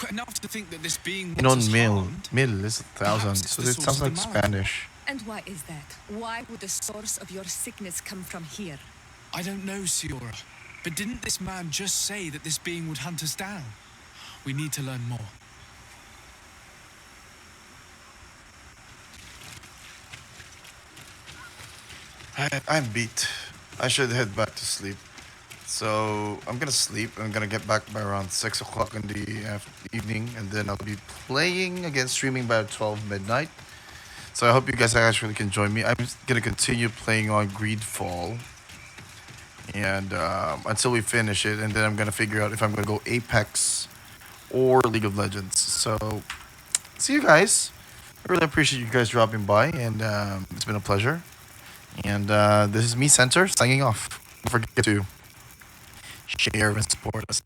But enough to think that this being Non wants us mil. harmed. Mil is 1,000. Perhaps it's So the it source sounds of like the malady. Spanish. And why is that? Why would the source of your sickness come from here? I don't know, Siora. But didn't this man just say that this being would hunt us down? We need to learn more. I'm beat. I should head back to sleep. So I'm gonna sleep. I'm gonna get back by around 6 o'clock in the evening, and then I'll be playing again, streaming by 12 midnight. So I hope you guys actually can join me. I'm gonna continue playing on Greedfall, and until we finish it, and then I'm gonna figure out if I'm gonna go Apex or League of Legends. So see you guys. I really appreciate you guys dropping by, and it's been a pleasure. And this is me, Center, signing off. Don't forget to share and support us.